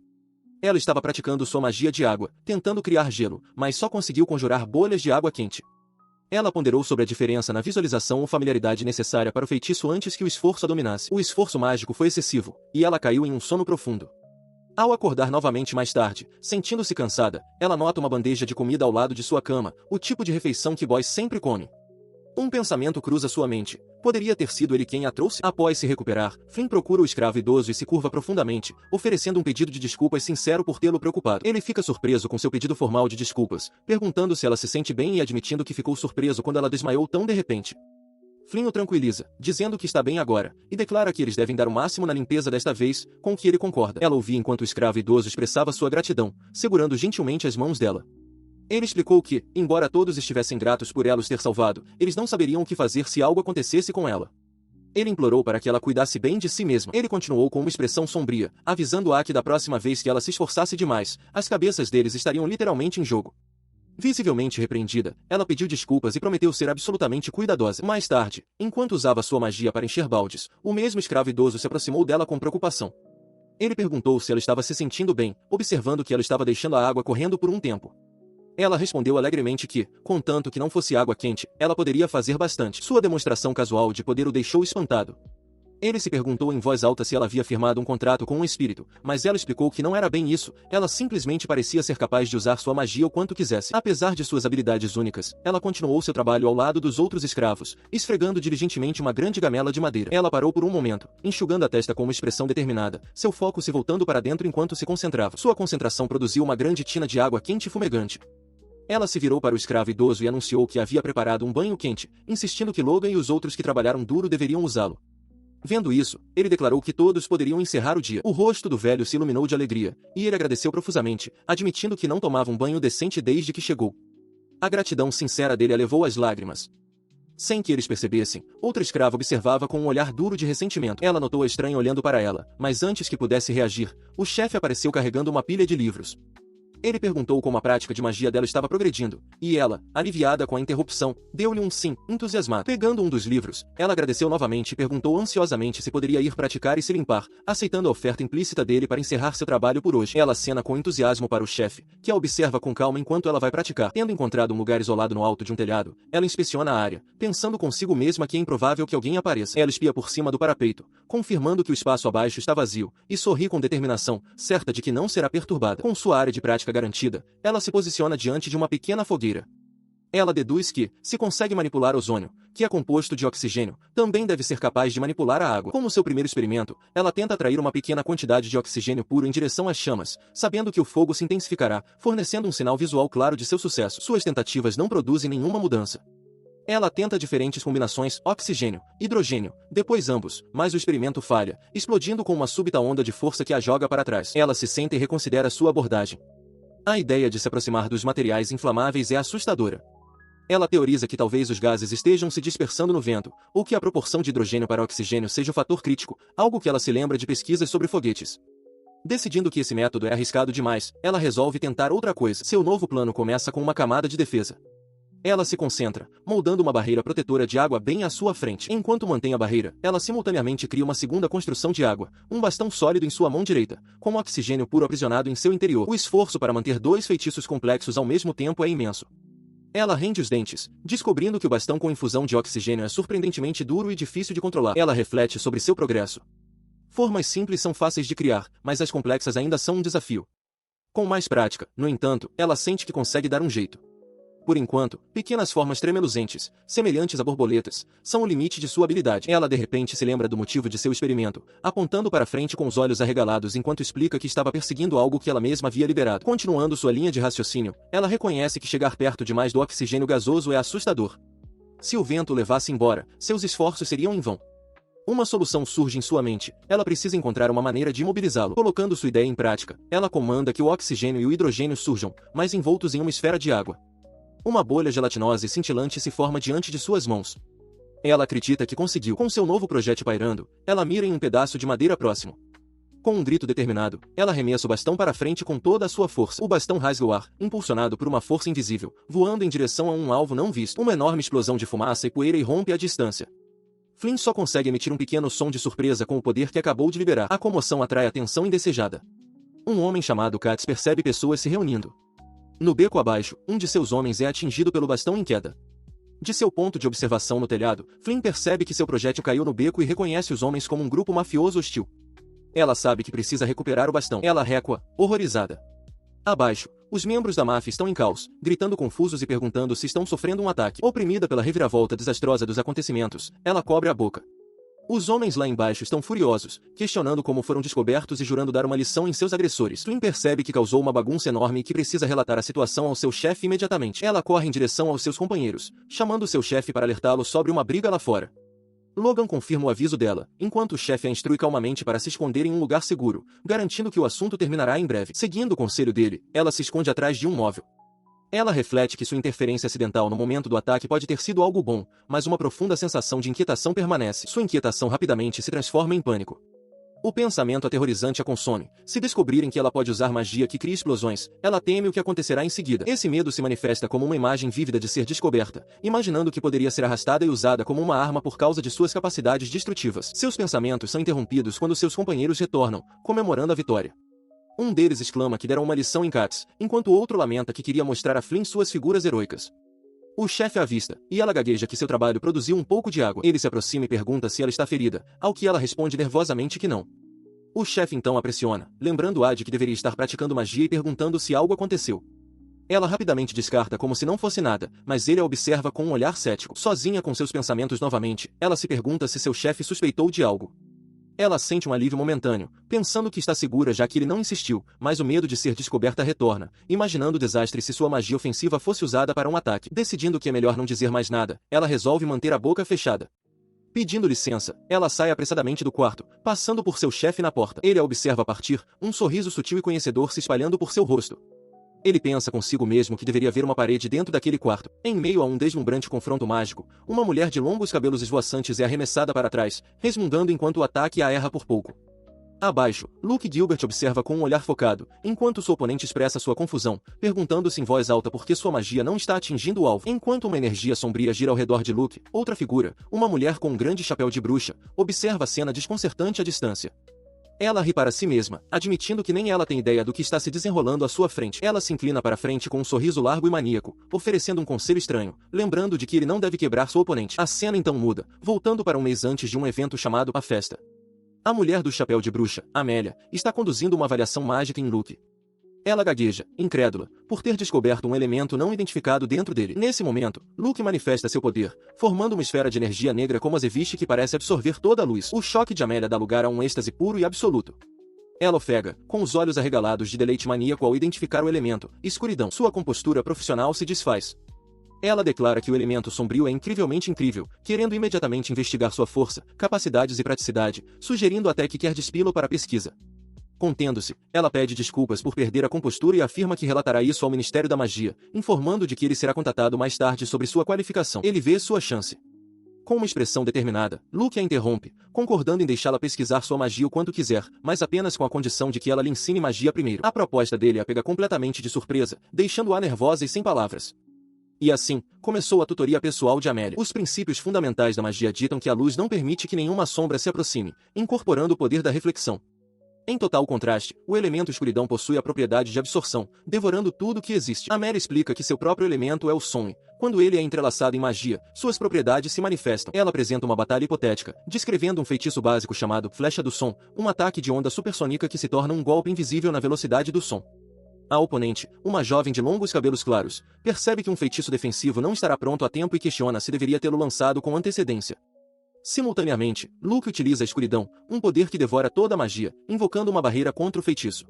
Ela estava praticando sua magia de água, tentando criar gelo, mas só conseguiu conjurar bolhas de água quente. Ela ponderou sobre a diferença na visualização ou familiaridade necessária para o feitiço antes que o esforço a dominasse. O esforço mágico foi excessivo, e ela caiu em um sono profundo. Ao acordar novamente mais tarde, sentindo-se cansada, ela nota uma bandeja de comida ao lado de sua cama, o tipo de refeição que Boyce sempre come. Um pensamento cruza sua mente. Poderia ter sido ele quem a trouxe? Após se recuperar, Flynn procura o escravo idoso e se curva profundamente, oferecendo um pedido de desculpas sincero por tê-lo preocupado. Ele fica surpreso com seu pedido formal de desculpas, perguntando se ela se sente bem e admitindo que ficou surpreso quando ela desmaiou tão de repente. Flynn o tranquiliza, dizendo que está bem agora, e declara que eles devem dar o máximo na limpeza desta vez, com o que ele concorda. Ela ouvia enquanto o escravo idoso expressava sua gratidão, segurando gentilmente as mãos dela. Ele explicou que, embora todos estivessem gratos por ela os ter salvado, eles não saberiam o que fazer se algo acontecesse com ela. Ele implorou para que ela cuidasse bem de si mesma. Ele continuou com uma expressão sombria, avisando-a que da próxima vez que ela se esforçasse demais, as cabeças deles estariam literalmente em jogo. Visivelmente repreendida, ela pediu desculpas e prometeu ser absolutamente cuidadosa. Mais tarde, enquanto usava sua magia para encher baldes, o mesmo escravo idoso se aproximou dela com preocupação. Ele perguntou se ela estava se sentindo bem, observando que ela estava deixando a água correndo por um tempo. Ela respondeu alegremente que, contanto que não fosse água quente, ela poderia fazer bastante. Sua demonstração casual de poder o deixou espantado. Ele se perguntou em voz alta se ela havia firmado um contrato com um espírito, mas ela explicou que não era bem isso, ela simplesmente parecia ser capaz de usar sua magia o quanto quisesse. Apesar de suas habilidades únicas, ela continuou seu trabalho ao lado dos outros escravos, esfregando diligentemente uma grande gamela de madeira. Ela parou por um momento, enxugando a testa com uma expressão determinada, seu foco se voltando para dentro enquanto se concentrava. Sua concentração produziu uma grande tina de água quente e fumegante. Ela se virou para o escravo idoso e anunciou que havia preparado um banho quente, insistindo que Logan e os outros que trabalharam duro deveriam usá-lo. Vendo isso, ele declarou que todos poderiam encerrar o dia. O rosto do velho se iluminou de alegria, e ele agradeceu profusamente, admitindo que não tomava um banho decente desde que chegou. A gratidão sincera dele a levou às lágrimas. Sem que eles percebessem, outra escrava observava com um olhar duro de ressentimento. Ela notou a estranha olhando para ela, mas antes que pudesse reagir, o chefe apareceu carregando uma pilha de livros. Ele perguntou como a prática de magia dela estava progredindo, e ela, aliviada com a interrupção, deu-lhe um sim, entusiasmado. Pegando um dos livros, ela agradeceu novamente e perguntou ansiosamente se poderia ir praticar e se limpar, aceitando a oferta implícita dele para encerrar seu trabalho por hoje. Ela acena com entusiasmo para o chefe, que a observa com calma enquanto ela vai praticar. Tendo encontrado um lugar isolado no alto de um telhado, ela inspeciona a área, pensando consigo mesma que é improvável que alguém apareça. Ela espia por cima do parapeito, confirmando que o espaço abaixo está vazio, e sorri com determinação, certa de que não será perturbada. Com sua área de prática garantida, ela se posiciona diante de uma pequena fogueira. Ela deduz que, se consegue manipular ozônio, que é composto de oxigênio, também deve ser capaz de manipular a água. Como seu primeiro experimento, ela tenta atrair uma pequena quantidade de oxigênio puro em direção às chamas, sabendo que o fogo se intensificará, fornecendo um sinal visual claro de seu sucesso. Suas tentativas não produzem nenhuma mudança. Ela tenta diferentes combinações, oxigênio, hidrogênio, depois ambos, mas o experimento falha, explodindo com uma súbita onda de força que a joga para trás. Ela se senta e reconsidera sua abordagem. A ideia de se aproximar dos materiais inflamáveis é assustadora. Ela teoriza que talvez os gases estejam se dispersando no vento, ou que a proporção de hidrogênio para oxigênio seja o fator crítico, algo que ela se lembra de pesquisas sobre foguetes. Decidindo que esse método é arriscado demais, ela resolve tentar outra coisa. Seu novo plano começa com uma camada de defesa. Ela se concentra, moldando uma barreira protetora de água bem à sua frente. Enquanto mantém a barreira, ela simultaneamente cria uma segunda construção de água, um bastão sólido em sua mão direita, com oxigênio puro aprisionado em seu interior. O esforço para manter dois feitiços complexos ao mesmo tempo é imenso. Ela rende os dentes, descobrindo que o bastão com infusão de oxigênio é surpreendentemente duro e difícil de controlar. Ela reflete sobre seu progresso. Formas simples são fáceis de criar, mas as complexas ainda são um desafio. Com mais prática, no entanto, ela sente que consegue dar um jeito. Por enquanto, pequenas formas tremeluzentes, semelhantes a borboletas, são o limite de sua habilidade. Ela de repente se lembra do motivo de seu experimento, apontando para frente com os olhos arregalados enquanto explica que estava perseguindo algo que ela mesma havia liberado. Continuando sua linha de raciocínio, ela reconhece que chegar perto demais do oxigênio gasoso é assustador. Se o vento o levasse embora, seus esforços seriam em vão. Uma solução surge em sua mente. Ela precisa encontrar uma maneira de imobilizá-lo. Colocando sua ideia em prática, ela comanda que o oxigênio e o hidrogênio surjam, mas envoltos em uma esfera de água. Uma bolha gelatinosa e cintilante se forma diante de suas mãos. Ela acredita que conseguiu. Com seu novo projétil pairando, ela mira em um pedaço de madeira próximo. Com um grito determinado, ela arremessa o bastão para frente com toda a sua força. O bastão rasga o ar, impulsionado por uma força invisível, voando em direção a um alvo não visto. Uma enorme explosão de fumaça e poeira irrompe à distância. Flynn só consegue emitir um pequeno som de surpresa com o poder que acabou de liberar. A comoção atrai atenção indesejada. Um homem chamado Katz percebe pessoas se reunindo. No beco abaixo, um de seus homens é atingido pelo bastão em queda. De seu ponto de observação no telhado, Flynn percebe que seu projétil caiu no beco e reconhece os homens como um grupo mafioso hostil. Ela sabe que precisa recuperar o bastão. Ela recua, horrorizada. Abaixo, os membros da máfia estão em caos, gritando confusos e perguntando se estão sofrendo um ataque. Oprimida pela reviravolta desastrosa dos acontecimentos, ela cobre a boca. Os homens lá embaixo estão furiosos, questionando como foram descobertos e jurando dar uma lição em seus agressores. Flynn percebe que causou uma bagunça enorme e que precisa relatar a situação ao seu chefe imediatamente. Ela corre em direção aos seus companheiros, chamando seu chefe para alertá-lo sobre uma briga lá fora. Logan confirma o aviso dela, enquanto o chefe a instrui calmamente para se esconder em um lugar seguro, garantindo que o assunto terminará em breve. Seguindo o conselho dele, ela se esconde atrás de um móvel. Ela reflete que sua interferência acidental no momento do ataque pode ter sido algo bom, mas uma profunda sensação de inquietação permanece. Sua inquietação rapidamente se transforma em pânico. O pensamento aterrorizante a consome. Se descobrirem que ela pode usar magia que cria explosões, ela teme o que acontecerá em seguida. Esse medo se manifesta como uma imagem vívida de ser descoberta, imaginando que poderia ser arrastada e usada como uma arma por causa de suas capacidades destrutivas. Seus pensamentos são interrompidos quando seus companheiros retornam, comemorando a vitória. Um deles exclama que deram uma lição em Katz, enquanto o outro lamenta que queria mostrar a Flynn suas figuras heroicas. O chefe a avista, e ela gagueja que seu trabalho produziu um pouco de água. Ele se aproxima e pergunta se ela está ferida, ao que ela responde nervosamente que não. O chefe então a pressiona, lembrando-a de que deveria estar praticando magia e perguntando se algo aconteceu. Ela rapidamente descarta como se não fosse nada, mas ele a observa com um olhar cético. Sozinha com seus pensamentos novamente, ela se pergunta se seu chefe suspeitou de algo. Ela sente um alívio momentâneo, pensando que está segura já que ele não insistiu, mas o medo de ser descoberta retorna, imaginando o desastre se sua magia ofensiva fosse usada para um ataque. Decidindo que é melhor não dizer mais nada, ela resolve manter a boca fechada. Pedindo licença, ela sai apressadamente do quarto, passando por seu chefe na porta. Ele a observa partir, um sorriso sutil e conhecedor se espalhando por seu rosto. Ele pensa consigo mesmo que deveria haver uma parede dentro daquele quarto. Em meio a um deslumbrante confronto mágico, uma mulher de longos cabelos esvoaçantes é arremessada para trás, resmungando enquanto o ataque a erra por pouco. Abaixo, Luke Gilbert observa com um olhar focado, enquanto sua oponente expressa sua confusão, perguntando-se em voz alta por que sua magia não está atingindo o alvo. Enquanto uma energia sombria gira ao redor de Luke, outra figura, uma mulher com um grande chapéu de bruxa, observa a cena desconcertante à distância. Ela ri para si mesma, admitindo que nem ela tem ideia do que está se desenrolando à sua frente. Ela se inclina para frente com um sorriso largo e maníaco, oferecendo um conselho estranho, lembrando de que ele não deve quebrar sua oponente. A cena então muda, voltando para um mês antes de um evento chamado A Festa. A mulher do chapéu de bruxa, Amélia, está conduzindo uma avaliação mágica em Luke. Ela gagueja, incrédula, por ter descoberto um elemento não identificado dentro dele. Nesse momento, Luke manifesta seu poder, formando uma esfera de energia negra como azeviche que parece absorver toda a luz. O choque de Amélia dá lugar a um êxtase puro e absoluto. Ela ofega, com os olhos arregalados de deleite maníaco ao identificar o elemento, escuridão. Sua compostura profissional se desfaz. Ela declara que o elemento sombrio é incrivelmente incrível, querendo imediatamente investigar sua força, capacidades e praticidade, sugerindo até que quer despilo para a pesquisa. Contendo-se, ela pede desculpas por perder a compostura e afirma que relatará isso ao Ministério da Magia, informando de que ele será contatado mais tarde sobre sua qualificação. Ele vê sua chance. Com uma expressão determinada, Luke a interrompe, concordando em deixá-la pesquisar sua magia o quanto quiser, mas apenas com a condição de que ela lhe ensine magia primeiro. A proposta dele a pega completamente de surpresa, deixando-a nervosa e sem palavras. E assim, começou a tutoria pessoal de Amélia. Os princípios fundamentais da magia ditam que a luz não permite que nenhuma sombra se aproxime, incorporando o poder da reflexão. Em total contraste, o elemento escuridão possui a propriedade de absorção, devorando tudo que existe. Amélia explica que seu próprio elemento é o som e, quando ele é entrelaçado em magia, suas propriedades se manifestam. Ela apresenta uma batalha hipotética, descrevendo um feitiço básico chamado Flecha do Som, um ataque de onda supersônica que se torna um golpe invisível na velocidade do som. A oponente, uma jovem de longos cabelos claros, percebe que um feitiço defensivo não estará pronto a tempo e questiona se deveria tê-lo lançado com antecedência. Simultaneamente, Luke utiliza a escuridão, um poder que devora toda a magia, invocando uma barreira contra o feitiço.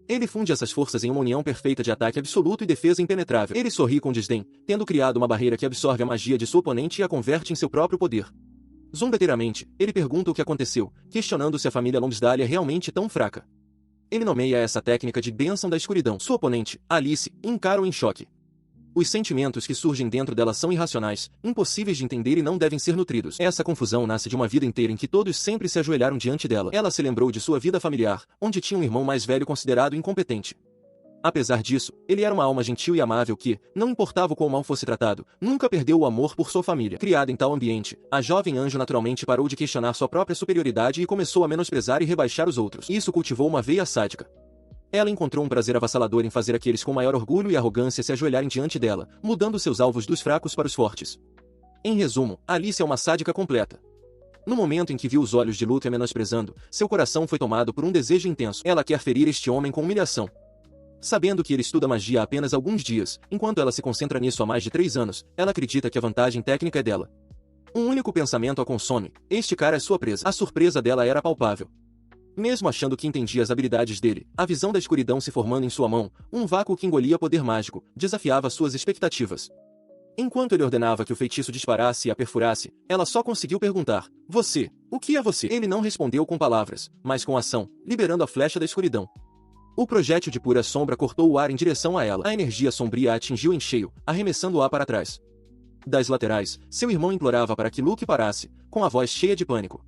Ele funde essas forças em uma união perfeita de ataque absoluto e defesa impenetrável. Ele sorri com desdém, tendo criado uma barreira que absorve a magia de seu oponente e a converte em seu próprio poder. Zombeteiramente, ele pergunta o que aconteceu, questionando se a família Lonsdale é realmente tão fraca. Ele nomeia essa técnica de bênção da escuridão. Sua oponente, Alice, encara-o em choque. Os sentimentos que surgem dentro dela são irracionais, impossíveis de entender e não devem ser nutridos. Essa confusão nasce de uma vida inteira em que todos sempre se ajoelharam diante dela. Ela se lembrou de sua vida familiar, onde tinha um irmão mais velho considerado incompetente. Apesar disso, ele era uma alma gentil e amável que, não importava o quão mal fosse tratado, nunca perdeu o amor por sua família. Criada em tal ambiente, a jovem anjo naturalmente parou de questionar sua própria superioridade e começou a menosprezar e rebaixar os outros. Isso cultivou uma veia sádica. Ela encontrou um prazer avassalador em fazer aqueles com maior orgulho e arrogância se ajoelharem diante dela, mudando seus alvos dos fracos para os fortes. Em resumo, Alice é uma sádica completa. No momento em que viu os olhos de Lúthia menosprezando, seu coração foi tomado por um desejo intenso. Ela quer ferir este homem com humilhação. Sabendo que ele estuda magia há apenas alguns dias, enquanto ela se concentra nisso há mais de 3 anos, ela acredita que a vantagem técnica é dela. Um único pensamento a consome: este cara é sua presa. A surpresa dela era palpável. Mesmo achando que entendia as habilidades dele, a visão da escuridão se formando em sua mão, um vácuo que engolia poder mágico, desafiava suas expectativas. Enquanto ele ordenava que o feitiço disparasse e a perfurasse, ela só conseguiu perguntar: você, o que é você? Ele não respondeu com palavras, mas com ação, liberando a flecha da escuridão. O projétil de pura sombra cortou o ar em direção a ela. A energia sombria a atingiu em cheio, arremessando-a para trás. Das laterais, seu irmão implorava para que Luke parasse, com a voz cheia de pânico.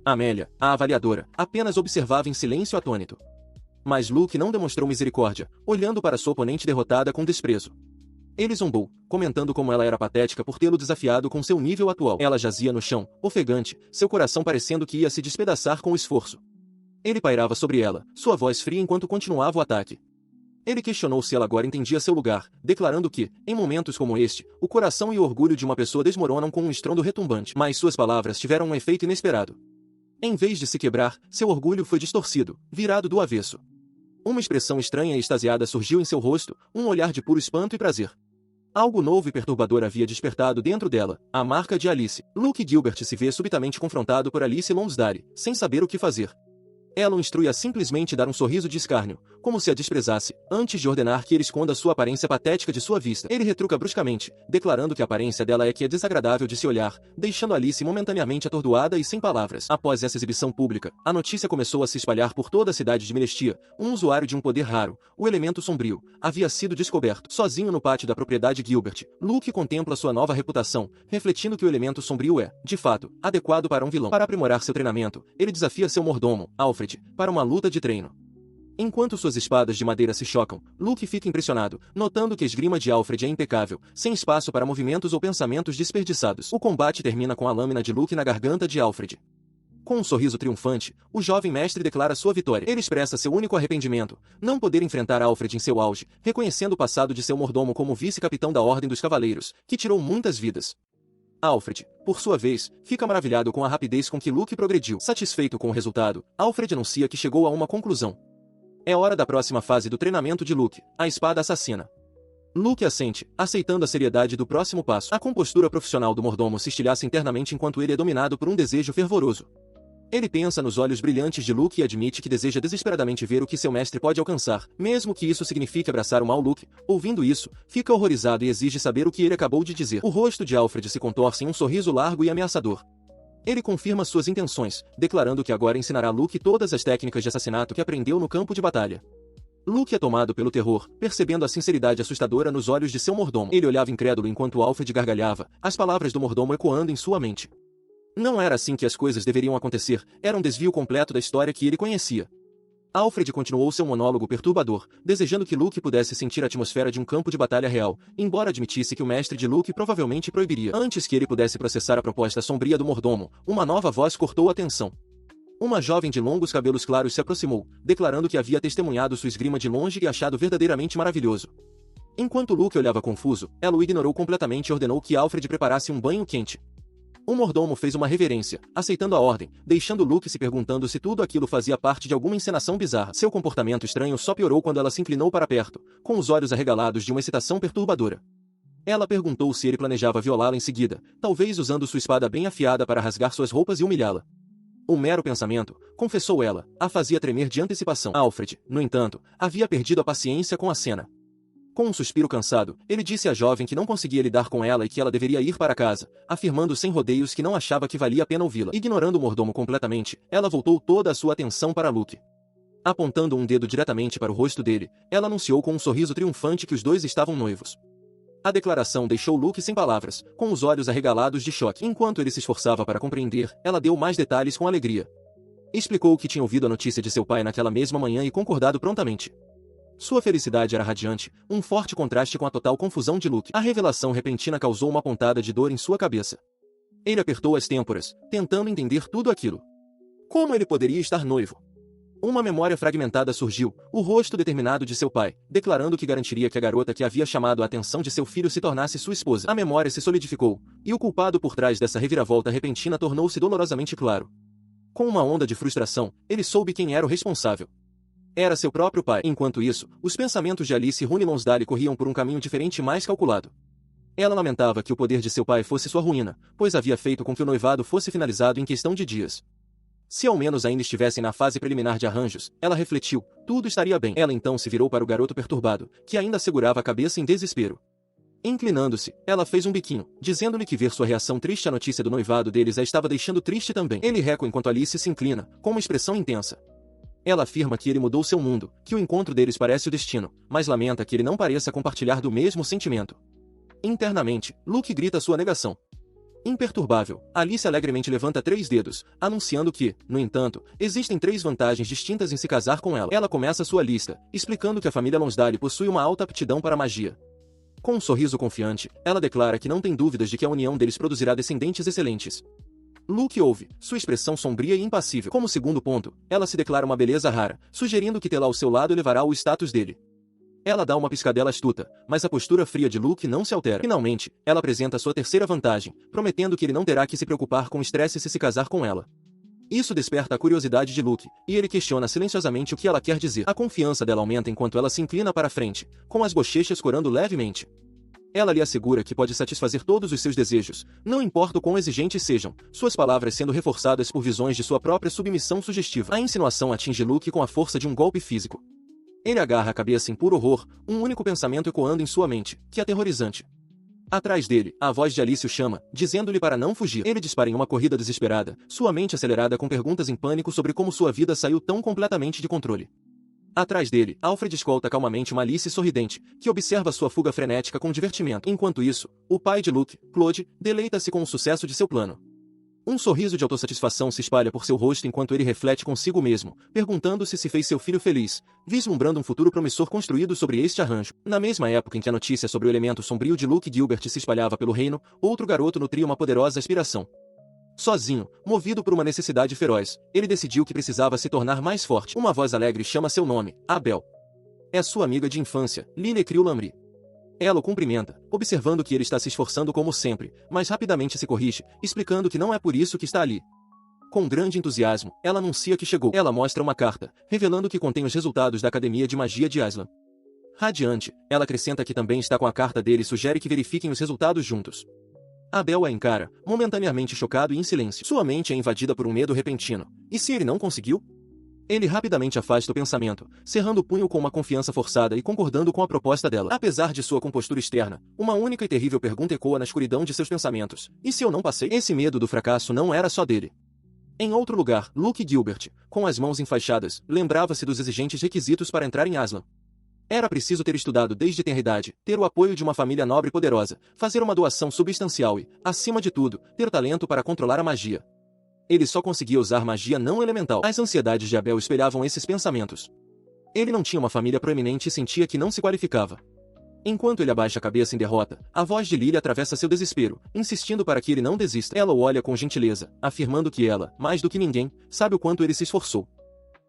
Amélia, a avaliadora, apenas observava em silêncio atônito. Mas Luke não demonstrou misericórdia, olhando para sua oponente derrotada com desprezo. Ele zombou, comentando como ela era patética por tê-lo desafiado com seu nível atual. Ela jazia no chão, ofegante, seu coração parecendo que ia se despedaçar com o esforço. Ele pairava sobre ela, sua voz fria enquanto continuava o ataque. Ele questionou se ela agora entendia seu lugar, declarando que, em momentos como este, o coração e o orgulho de uma pessoa desmoronam com um estrondo retumbante. Mas suas palavras tiveram um efeito inesperado. Em vez de se quebrar, seu orgulho foi distorcido, virado do avesso. Uma expressão estranha e extasiada surgiu em seu rosto, um olhar de puro espanto e prazer. Algo novo e perturbador havia despertado dentro dela, a marca de Alice. Luke Gilbert se vê subitamente confrontado por Alice Lonsdale, sem saber o que fazer. Ela o instrui a simplesmente dar um sorriso de escárnio, como se a desprezasse, antes de ordenar que ele esconda sua aparência patética de sua vista. Ele retruca bruscamente, declarando que a aparência dela é que é desagradável de se olhar, deixando Alice momentaneamente atordoada e sem palavras. Após essa exibição pública, a notícia começou a se espalhar por toda a cidade de Melestia. Um usuário de um poder raro, o elemento sombrio, havia sido descoberto. Sozinho no pátio da propriedade Gilbert, Luke contempla sua nova reputação, refletindo que o elemento sombrio é, de fato, adequado para um vilão. Para aprimorar seu treinamento, ele desafia seu mordomo, Alfred, para uma luta de treino. Enquanto suas espadas de madeira se chocam, Luke fica impressionado, notando que a esgrima de Alfred é impecável, sem espaço para movimentos ou pensamentos desperdiçados. O combate termina com a lâmina de Luke na garganta de Alfred. Com um sorriso triunfante, o jovem mestre declara sua vitória. Ele expressa seu único arrependimento, não poder enfrentar Alfred em seu auge, reconhecendo o passado de seu mordomo como vice-capitão da Ordem dos Cavaleiros, que tirou muitas vidas. Alfred, por sua vez, fica maravilhado com a rapidez com que Luke progrediu. Satisfeito com o resultado, Alfred anuncia que chegou a uma conclusão. É hora da próxima fase do treinamento de Luke, a espada assassina. Luke assente, aceitando a seriedade do próximo passo. A compostura profissional do mordomo se estilhaça internamente enquanto ele é dominado por um desejo fervoroso. Ele pensa nos olhos brilhantes de Luke e admite que deseja desesperadamente ver o que seu mestre pode alcançar, mesmo que isso signifique abraçar o mau Luke. Ouvindo isso, fica horrorizado e exige saber o que ele acabou de dizer. O rosto de Alfred se contorce em um sorriso largo e ameaçador. Ele confirma suas intenções, declarando que agora ensinará Luke todas as técnicas de assassinato que aprendeu no campo de batalha. Luke é tomado pelo terror, percebendo a sinceridade assustadora nos olhos de seu mordomo. Ele olhava incrédulo enquanto Alfred gargalhava, as palavras do mordomo ecoando em sua mente. Não era assim que as coisas deveriam acontecer, era um desvio completo da história que ele conhecia. Alfred continuou seu monólogo perturbador, desejando que Luke pudesse sentir a atmosfera de um campo de batalha real, embora admitisse que o mestre de Luke provavelmente proibiria. Antes que ele pudesse processar a proposta sombria do mordomo, uma nova voz cortou a tensão. Uma jovem de longos cabelos claros se aproximou, declarando que havia testemunhado sua esgrima de longe e achado verdadeiramente maravilhoso. Enquanto Luke olhava confuso, ela o ignorou completamente e ordenou que Alfred preparasse um banho quente. O mordomo fez uma reverência, aceitando a ordem, deixando Luke se perguntando se tudo aquilo fazia parte de alguma encenação bizarra. Seu comportamento estranho só piorou quando ela se inclinou para perto, com os olhos arregalados de uma excitação perturbadora. Ela perguntou se ele planejava violá-la em seguida, talvez usando sua espada bem afiada para rasgar suas roupas e humilhá-la. O mero pensamento, confessou ela, a fazia tremer de antecipação. Alfred, no entanto, havia perdido a paciência com a cena. Com um suspiro cansado, ele disse à jovem que não conseguia lidar com ela e que ela deveria ir para casa, afirmando sem rodeios que não achava que valia a pena ouvi-la. Ignorando o mordomo completamente, ela voltou toda a sua atenção para Luke. Apontando um dedo diretamente para o rosto dele, ela anunciou com um sorriso triunfante que os dois estavam noivos. A declaração deixou Luke sem palavras, com os olhos arregalados de choque. Enquanto ele se esforçava para compreender, ela deu mais detalhes com alegria. Explicou que tinha ouvido a notícia de seu pai naquela mesma manhã e concordado prontamente. Sua felicidade era radiante, um forte contraste com a total confusão de Luke. A revelação repentina causou uma pontada de dor em sua cabeça. Ele apertou as têmporas, tentando entender tudo aquilo. Como ele poderia estar noivo? Uma memória fragmentada surgiu, o rosto determinado de seu pai, declarando que garantiria que a garota que havia chamado a atenção de seu filho se tornasse sua esposa. A memória se solidificou, e o culpado por trás dessa reviravolta repentina tornou-se dolorosamente claro. Com uma onda de frustração, ele soube quem era o responsável. Era seu próprio pai. Enquanto isso, os pensamentos de Alice Rooney Lonsdale corriam por um caminho diferente e mais calculado. Ela lamentava que o poder de seu pai fosse sua ruína, pois havia feito com que o noivado fosse finalizado em questão de dias. Se ao menos ainda estivessem na fase preliminar de arranjos, ela refletiu, tudo estaria bem. Ela então se virou para o garoto perturbado, que ainda segurava a cabeça em desespero. Inclinando-se, ela fez um biquinho, dizendo-lhe que ver sua reação triste à notícia do noivado deles a estava deixando triste também. Ele reca enquanto Alice se inclina, com uma expressão intensa. Ela afirma que ele mudou seu mundo, que o encontro deles parece o destino, mas lamenta que ele não pareça compartilhar do mesmo sentimento. Internamente, Luke grita sua negação. Imperturbável, Alice alegremente levanta 3 dedos, anunciando que, no entanto, existem 3 vantagens distintas em se casar com ela. Ela começa sua lista, explicando que a família Lonsdale possui uma alta aptidão para a magia. Com um sorriso confiante, ela declara que não tem dúvidas de que a união deles produzirá descendentes excelentes. Luke ouve, sua expressão sombria e impassível. Como segundo ponto, ela se declara uma beleza rara, sugerindo que tê-la ao seu lado elevará o status dele. Ela dá uma piscadela astuta, mas a postura fria de Luke não se altera. Finalmente, ela apresenta sua terceira vantagem, prometendo que ele não terá que se preocupar com estresse se casar com ela. Isso desperta a curiosidade de Luke, e ele questiona silenciosamente o que ela quer dizer. A confiança dela aumenta enquanto ela se inclina para a frente, com as bochechas corando levemente. Ela lhe assegura que pode satisfazer todos os seus desejos, não importa o quão exigentes sejam, suas palavras sendo reforçadas por visões de sua própria submissão sugestiva. A insinuação atinge Luke com a força de um golpe físico. Ele agarra a cabeça em puro horror, um único pensamento ecoando em sua mente, que aterrorizante. Atrás dele, a voz de Alice o chama, dizendo-lhe para não fugir. Ele dispara em uma corrida desesperada, sua mente acelerada com perguntas em pânico sobre como sua vida saiu tão completamente de controle. Atrás dele, Alfred escolta calmamente uma Alice sorridente, que observa sua fuga frenética com divertimento. Enquanto isso, o pai de Luke, Claude, deleita-se com o sucesso de seu plano. Um sorriso de autossatisfação se espalha por seu rosto enquanto ele reflete consigo mesmo, perguntando-se se fez seu filho feliz, vislumbrando um futuro promissor construído sobre este arranjo. Na mesma época em que a notícia sobre o elemento sombrio de Luke Gilbert se espalhava pelo reino, outro garoto nutria uma poderosa aspiração. Sozinho, movido por uma necessidade feroz, ele decidiu que precisava se tornar mais forte. Uma voz alegre chama seu nome, Abel. É sua amiga de infância, Lily Krill-Lamry. Ela o cumprimenta, observando que ele está se esforçando como sempre, mas rapidamente se corrige, explicando que não é por isso que está ali. Com grande entusiasmo, ela anuncia que chegou. Ela mostra uma carta, revelando que contém os resultados da Academia de Magia de Aslan. Radiante, ela acrescenta que também está com a carta dele e sugere que verifiquem os resultados juntos. Abel a encara, momentaneamente chocado e em silêncio. Sua mente é invadida por um medo repentino. E se ele não conseguiu? Ele rapidamente afasta o pensamento, cerrando o punho com uma confiança forçada e concordando com a proposta dela. Apesar de sua compostura externa, uma única e terrível pergunta ecoa na escuridão de seus pensamentos. E se eu não passei? Esse medo do fracasso não era só dele. Em outro lugar, Luke Gilbert, com as mãos enfaixadas, lembrava-se dos exigentes requisitos para entrar em Aslan. Era preciso ter estudado desde tenra idade, ter o apoio de uma família nobre e poderosa, fazer uma doação substancial e, acima de tudo, ter talento para controlar a magia. Ele só conseguia usar magia não elemental. As ansiedades de Abel espelhavam esses pensamentos. Ele não tinha uma família proeminente e sentia que não se qualificava. Enquanto ele abaixa a cabeça em derrota, a voz de Lily atravessa seu desespero, insistindo para que ele não desista. Ela o olha com gentileza, afirmando que ela, mais do que ninguém, sabe o quanto ele se esforçou.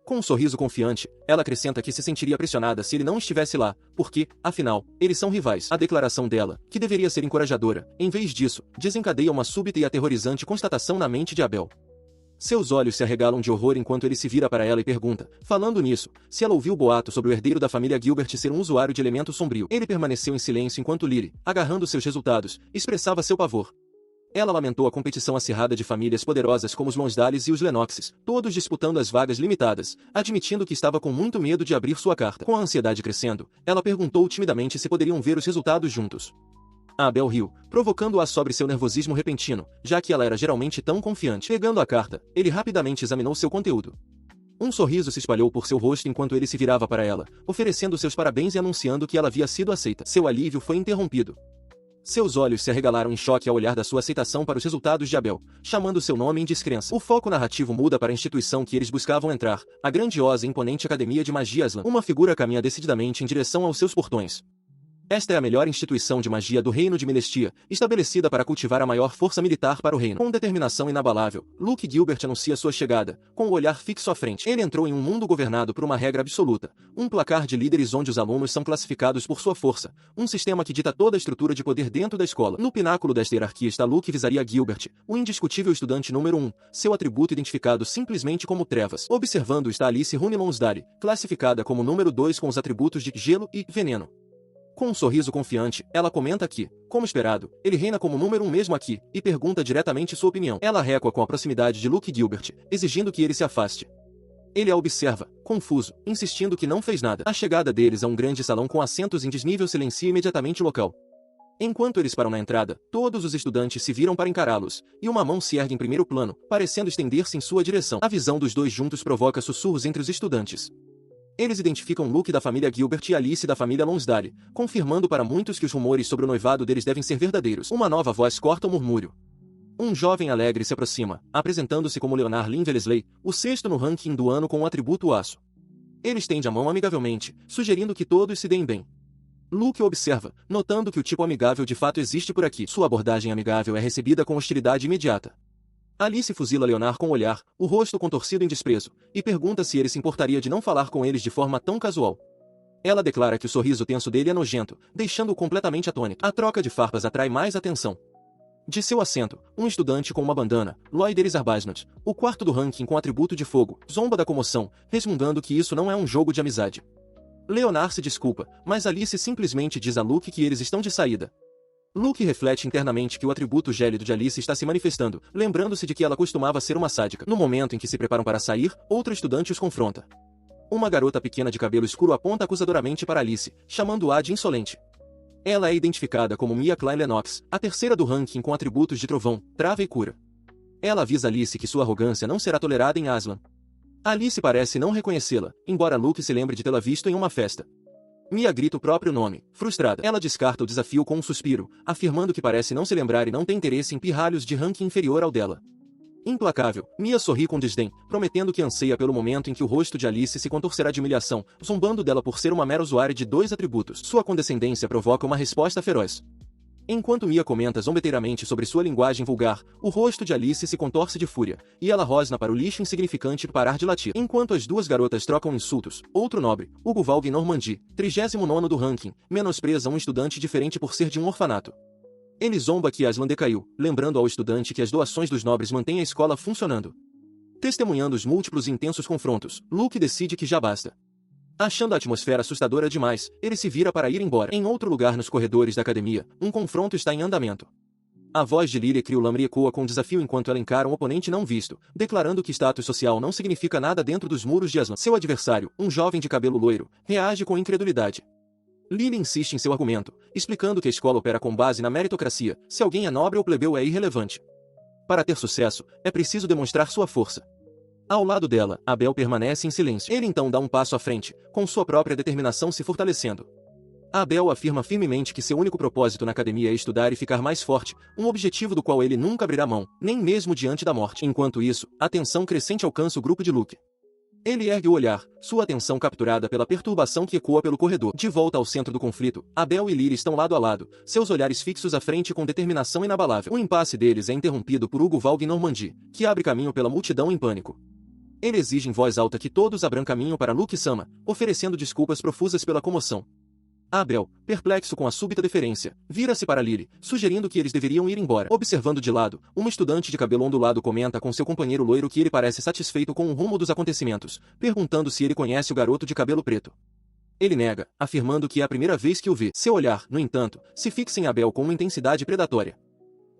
Com um sorriso confiante, ela acrescenta que se sentiria pressionada se ele não estivesse lá, porque, afinal, eles são rivais. A declaração dela, que deveria ser encorajadora, em vez disso, desencadeia uma súbita e aterrorizante constatação na mente de Abel. Seus olhos se arregalam de horror enquanto ele se vira para ela e pergunta, falando nisso, se ela ouviu o boato sobre o herdeiro da família Gilbert ser um usuário de elemento sombrio. Ele permaneceu em silêncio enquanto Lily, agarrando seus resultados, expressava seu pavor. Ela lamentou a competição acirrada de famílias poderosas como os Lonsdales e os Lennoxes, todos disputando as vagas limitadas, admitindo que estava com muito medo de abrir sua carta. Com a ansiedade crescendo, ela perguntou timidamente se poderiam ver os resultados juntos. A Abel riu, provocando-a sobre seu nervosismo repentino, já que ela era geralmente tão confiante. Pegando a carta, ele rapidamente examinou seu conteúdo. Um sorriso se espalhou por seu rosto enquanto ele se virava para ela, oferecendo seus parabéns e anunciando que ela havia sido aceita. Seu alívio foi interrompido. Seus olhos se arregalaram em choque ao olhar da sua aceitação para os resultados de Abel, chamando seu nome em descrença. O foco narrativo muda para a instituição que eles buscavam entrar, a grandiosa e imponente Academia de Magia Aslan. Uma figura caminha decididamente em direção aos seus portões. Esta é a melhor instituição de magia do reino de Melestia, estabelecida para cultivar a maior força militar para o reino. Com determinação inabalável, Luke Gilbert anuncia sua chegada, com o olhar fixo à frente. Ele entrou em um mundo governado por uma regra absoluta, um placar de líderes onde os alunos são classificados por sua força, um sistema que dita toda a estrutura de poder dentro da escola. No pináculo desta hierarquia está Luke Visaria Gilbert, o indiscutível estudante número 1, seu atributo identificado simplesmente como Trevas. Observando está Alice Rune Lonsdale, classificada como número 2 com os atributos de Gelo e Veneno. Com um sorriso confiante, ela comenta que, como esperado, ele reina como número 1 mesmo aqui, e pergunta diretamente sua opinião. Ela recua com a proximidade de Luke Gilbert, exigindo que ele se afaste. Ele a observa, confuso, insistindo que não fez nada. A chegada deles a um grande salão com assentos em desnível silencia imediatamente o local. Enquanto eles param na entrada, todos os estudantes se viram para encará-los, e uma mão se ergue em primeiro plano, parecendo estender-se em sua direção. A visão dos dois juntos provoca sussurros entre os estudantes. Eles identificam Luke da família Gilbert e Alice da família Lonsdale, confirmando para muitos que os rumores sobre o noivado deles devem ser verdadeiros. Uma nova voz corta o murmúrio. Um jovem alegre se aproxima, apresentando-se como Leonard Lynn Wellesley, o sexto no ranking do ano com o atributo aço. Ele estende a mão amigavelmente, sugerindo que todos se deem bem. Luke observa, notando que o tipo amigável de fato existe por aqui. Sua abordagem amigável é recebida com hostilidade imediata. Alice fuzila Leonard com o olhar, o rosto contorcido em desprezo, e pergunta se ele se importaria de não falar com eles de forma tão casual. Ela declara que o sorriso tenso dele é nojento, deixando-o completamente atônito. A troca de farpas atrai mais atenção. De seu assento, um estudante com uma bandana, Lloyd Arbasnot, o quarto do ranking com atributo de fogo, zomba da comoção, resmungando que isso não é um jogo de amizade. Leonard se desculpa, mas Alice simplesmente diz a Luke que eles estão de saída. Luke reflete internamente que o atributo gélido de Alice está se manifestando, lembrando-se de que ela costumava ser uma sádica. No momento em que se preparam para sair, outro estudante os confronta. Uma garota pequena de cabelo escuro aponta acusadoramente para Alice, chamando-a de insolente. Ela é identificada como Mia Klein Lennox, a terceira do ranking com atributos de trovão, trava e cura. Ela avisa Alice que sua arrogância não será tolerada em Aslan. Alice parece não reconhecê-la, embora Luke se lembre de tê-la visto em uma festa. Mia grita o próprio nome, frustrada. Ela descarta o desafio com um suspiro, afirmando que parece não se lembrar e não tem interesse em pirralhos de ranking inferior ao dela. Implacável, Mia sorri com desdém, prometendo que anseia pelo momento em que o rosto de Alice se contorcerá de humilhação, zombando dela por ser uma mera usuária de 2 atributos. Sua condescendência provoca uma resposta feroz. Enquanto Mia comenta zombeteiramente sobre sua linguagem vulgar, o rosto de Alice se contorce de fúria, e ela rosna para o lixo insignificante parar de latir. Enquanto as duas garotas trocam insultos, outro nobre, Hugo Valgue Normandie, 39º do ranking, menospreza um estudante diferente por ser de um orfanato. Ele zomba que Aslan decaiu, lembrando ao estudante que as doações dos nobres mantêm a escola funcionando. Testemunhando os múltiplos e intensos confrontos, Luke decide que já basta. Achando a atmosfera assustadora demais, ele se vira para ir embora. Em outro lugar nos corredores da academia, um confronto está em andamento. A voz de Lyria Criolamri ecoa com desafio enquanto ela encara um oponente não visto, declarando que status social não significa nada dentro dos muros de Aslan. Seu adversário, um jovem de cabelo loiro, reage com incredulidade. Lyria insiste em seu argumento, explicando que a escola opera com base na meritocracia, se alguém é nobre ou plebeu é irrelevante. Para ter sucesso, é preciso demonstrar sua força. Ao lado dela, Abel permanece em silêncio. Ele então dá um passo à frente, com sua própria determinação se fortalecendo. Abel afirma firmemente que seu único propósito na academia é estudar e ficar mais forte, um objetivo do qual ele nunca abrirá mão, nem mesmo diante da morte. Enquanto isso, a tensão crescente alcança o grupo de Luke. Ele ergue o olhar, sua atenção capturada pela perturbação que ecoa pelo corredor. De volta ao centro do conflito, Abel e Lyria estão lado a lado, seus olhares fixos à frente com determinação inabalável. O impasse deles é interrompido por Hugo Valgue Normandie, que abre caminho pela multidão em pânico. Ele exige em voz alta que todos abram caminho para Luke-sama, oferecendo desculpas profusas pela comoção. Abel, perplexo com a súbita deferência, vira-se para Lyria, sugerindo que eles deveriam ir embora. Observando de lado, uma estudante de cabelo ondulado comenta com seu companheiro loiro que ele parece satisfeito com o rumo dos acontecimentos, perguntando se ele conhece o garoto de cabelo preto. Ele nega, afirmando que é a primeira vez que o vê. Seu olhar, no entanto, se fixa em Abel com uma intensidade predatória.